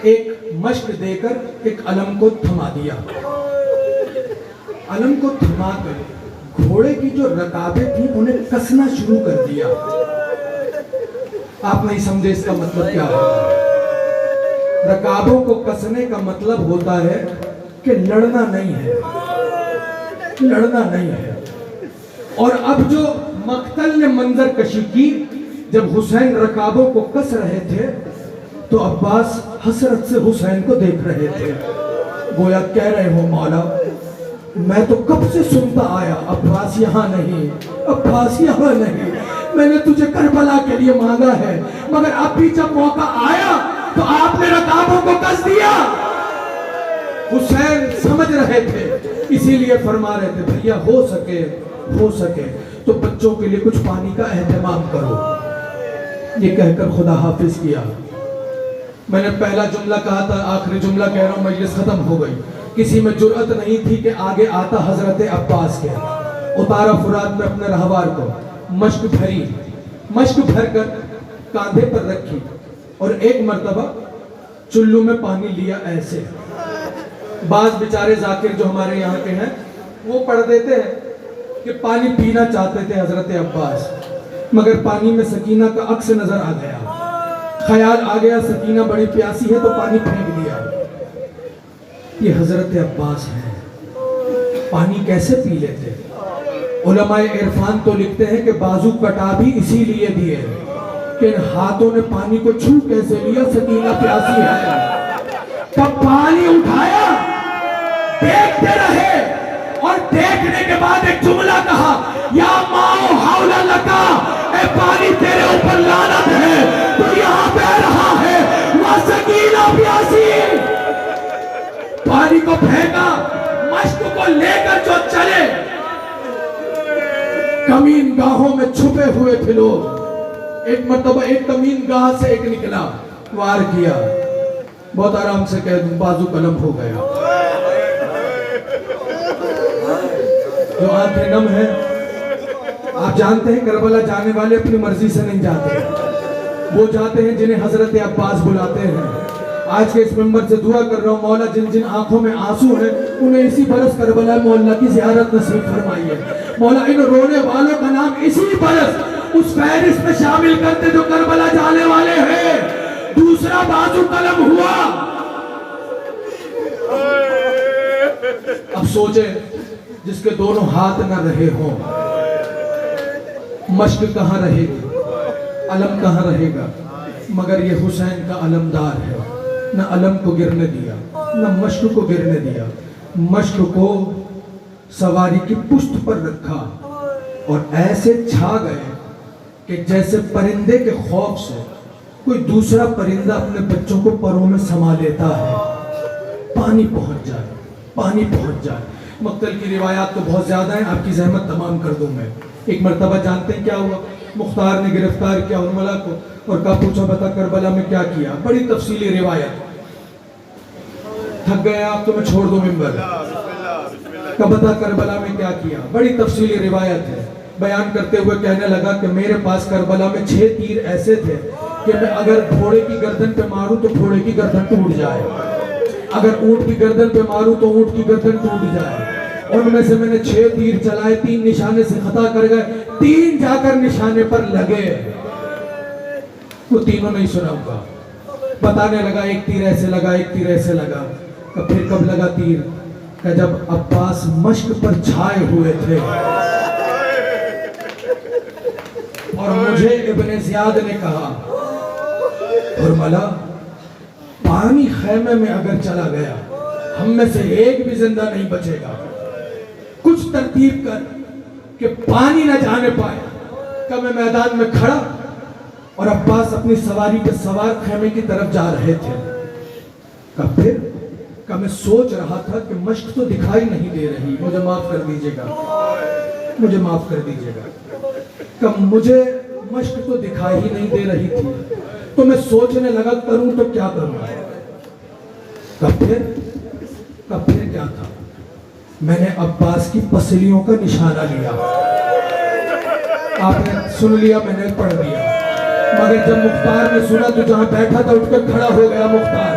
ایک مشق دے کر ایک علم کو تھما دیا، علم کو تھما کر گھوڑے کی جو رکابیں تھیں انہیں کسنا شروع کر دیا۔ آپ نہیں سمجھے اس کا مطلب کیا ہے؟ رکابوں کو کسنے کا مطلب ہوتا ہے کہ لڑنا نہیں ہے، لڑنا نہیں ہے۔ اور اب جو مقتل نے منظر کشی کی، جب حسین رکابوں کو کس رہے تھے تو عباس حسرت سے حسین کو دیکھ رہے تھے، گویا کہہ رہے ہو مولا میں تو کب سے سنتا آیا عباس یہاں نہیں، عباس یہاں نہیں، میں نے تجھے کربلا کے لیے مانگا ہے مگر اب بھی جب موقع آیا تو آپ نے رکابوں کو کس دیا۔ حسین سمجھ رہے تھے، اسی لیے فرما رہے تھے بھیا ہو سکے تو بچوں کے لیے کچھ پانی کا اہتمام کرو۔ یہ کہہ کر خدا حافظ کیا۔ میں نے پہلا جملہ کہا تھا، آخری جملہ کہہ رہا ہوں، مجلس ختم ہو گئی۔ کسی میں جرأت نہیں تھی کہ آگے آتا حضرت عباس کے۔ اتارا فرات میں اپنے رہوار کو، مشق بھری، مشق بھر کر کاندھے پر رکھی اور ایک مرتبہ چلو میں پانی لیا ایسے۔ بعض بیچارے ذاکر جو ہمارے یہاں کے ہیں وہ پڑھ دیتے ہیں کہ پانی پینا چاہتے تھے حضرت عباس، مگر پانی میں سکینہ کا عکس نظر آ گیا. خیال آ گیا سکینہ بڑی پیاسی ہے تو پانی پھینک دیا. یہ حضرت عباس ہے, پانی کیسے پی لیتے؟ علماء عرفان تو لکھتے ہیں کہ بازو کٹا بھی اسی لیے دیے کہ ان ہاتھوں نے پانی کو چھو کیسے لیا, سکینہ پیاسی ہے. تب پانی اٹھایا, دیکھتے رہے, اور دیکھنے کے بعد ایک جملہ کہا, یا ماؤ حول لکا, اے پانی تیرے اوپر لعنت ہے, تو یہاں بہ رہا ہے, وہ سکینہ پیاسی. پانی کو پھینکا, مشک کو لے کر جو چلے, کمین گاہوں میں چھپے ہوئے تھے لوگ. ایک مرتبہ ایک کمین گاہ سے ایک نکلا, وار کیا, بہت آرام سے کہہ دوں بازو قلم ہو گیا. جو آنکھیں نم ہیں, آپ جانتے ہیں کربلا جانے والے اپنی مرضی سے نہیں جاتے, وہ جاتے ہیں جنہیں حضرت عباس بلاتے ہیں. آج کے اس منبر سے دعا کر رہا ہوں, مولا جن جن آنکھوں میں آنسو ہیں انہیں اسی برس کربلا مولا کی زیارت نصیب فرمائیے. مولا ان رونے والوں کا نام اسی برس اس فہرست میں شامل کرتے جو کربلا جانے والے ہیں. دوسرا بازو قلم ہوا. اب سوچیں, جس کے دونوں ہاتھ نہ رہے ہوں, مشق کہاں رہے گی, علم کہاں رہے گا؟ مگر یہ حسین کا علمدار ہے, نہ علم کو گرنے دیا نہ مشق کو گرنے دیا. مشق کو سواری کی پشت پر رکھا اور ایسے چھا گئے کہ جیسے پرندے کے خوف سے کوئی دوسرا پرندہ اپنے بچوں کو پروں میں سما لیتا ہے. پانی پہنچ جائے, پانی پہنچ جائے. مقتل کی روایات تو بہت زیادہ ہیں, آپ کی زحمت تمام کر دوں میں. ایک مرتبہ جانتے ہیں کیا ہوا؟ مختار نے گرفتار کیا ارملہ کو اور کہا, پوچھا بتا کربلا میں کیا کیا؟ بڑی تفصیلی روایت. تھک گئے آپ تو میں چھوڑ دوں منبر. کہا بتا کربلا میں کیا کیا؟ بڑی تفصیلی روایت ہے. بیان کرتے ہوئے کہنے لگا کہ میرے پاس کربلا میں 6 تیر ایسے تھے کہ میں اگر گھوڑے کی گردن پہ ماروں تو گھوڑے کی گردن ٹوٹ جائے, اگر اونٹ کی گردن پہ ماروں تو اونٹ کی گردن ٹوٹ جائے. اور ان میں سے میں نے 6 تیر چلائے, 3 نشانے سے خطا کر گئے, 3 جا کر نشانے پر لگے. وہ تینوں نہیں سنا ہوگا. بتانے لگا ایک تیر ایسے لگا, ایک تیر ایسے لگا. پھر کب لگا تیر؟ کہ جب عباس مشق پر چھائے ہوئے تھے. اور مجھے ابن زیاد نے کہا, ارملہ پانی خیمے میں اگر چلا گیا ہم میں سے ایک بھی زندہ نہیں بچے گا, کچھ ترتیب کر کہ پانی نہ جانے پائے. کہ میں میدان میں کھڑا اور عباس اپنی سواری پہ سوار خیمے کی طرف جا رہے تھے. کہ میں سوچ رہا تھا کہ مشق تو دکھائی نہیں دے رہی, مجھے معاف کر دیجئے گا, مجھے معاف کر دیجئے گا. کہ مجھے مشق تو دکھائی ہی نہیں دے رہی تھی, تو میں سوچنے لگا کروں تو کیا کروں. پھر کیا تھا؟ میں نے عباس کی پسلیوں کا نشانہ لیا. آپ نے سن لیا, میں نے پڑھ دیا. مگر جب مختار نے سنا تو جہاں بیٹھا تھا اٹھ کر کھڑا ہو گیا مختار.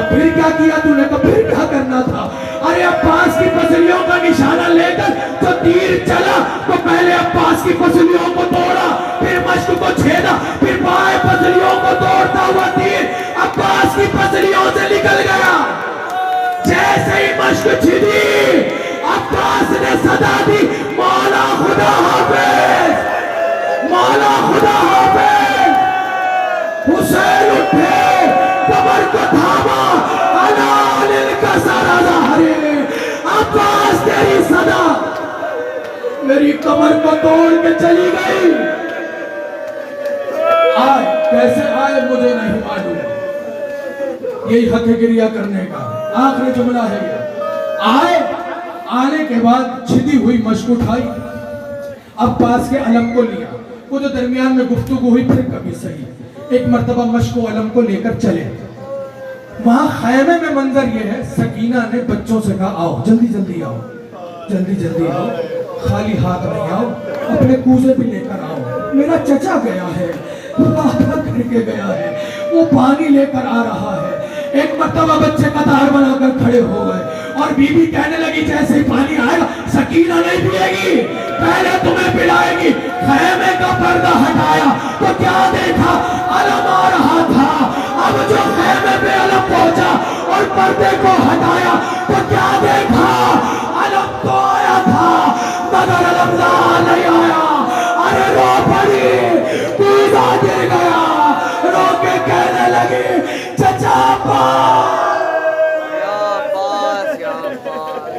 پھر کیا کیا تو نے؟ پھر کیا کرنا تھا؟ ارے عباس کی پسلیوں کا نشانہ لے کر جو تیر چلا تو پہلے عباس کی پسلیوں کو توڑا, پھر مشق کو چھیدا, پھر بائیں پسلیوں کو توڑتا ہوا تیر عباس کی پسلیوں سے نکل گیا. جیسے ہی مشق چھیدی عباس نے صدا دی, مولا خدا حافظ, مولا خدا حافظ. حسین اٹھے, کمر کو تھاما, علال الکسر ظہرے, عباس تیری صدا میری کمر کو توڑ کے چلی گئی. آئے کیسے آئے مجھے نہیں معلوم. یہی حق ہے گریہ کرنے کا. آخری جملہ ہے یہ. آئے, آنے کے بعد چھدی ہوئی مشق اٹھائی, عباس کے علم کو لیا. وہ جو درمیان میں گفتگو ہوئی پھر کبھی صحیح. ایک مرتبہ مشق و علم کو لے کر چلے. وہاں خیمے میں منظر یہ ہے, سکینہ نے بچوں سے کہا آؤ جلدی جلدی آؤ, جلدی جلدی آؤ, خالی ہاتھ نہیں آؤ, اپنے کوزے بھی لے کر آؤ, میرا چچا گیا ہے, کر کے گیا ہے, وہ پانی لے کر آ رہا ہے. ایک مرتبہ بچے قطار بنا کر کھڑے ہو گئے اور بی بی کہنے لگی جیسے ہی پانی آئے گا سکینہ نہیں پیے گی, پہلے تمہیں پلائے گی. خیمے کا پردہ ہٹایا تو کیا دیکھا؟ علم آ رہا تھا. اب جو خیمے پہ علم پہنچا اور پردے کو ہٹایا تو کیا دیکھا؟ علم تو آیا تھا مگر علمدار نہیں آیا. ارے رو پڑی، کوزا گر گیا، رو کے کہنے لگی چچا عباس. یا عباس، یا عباس.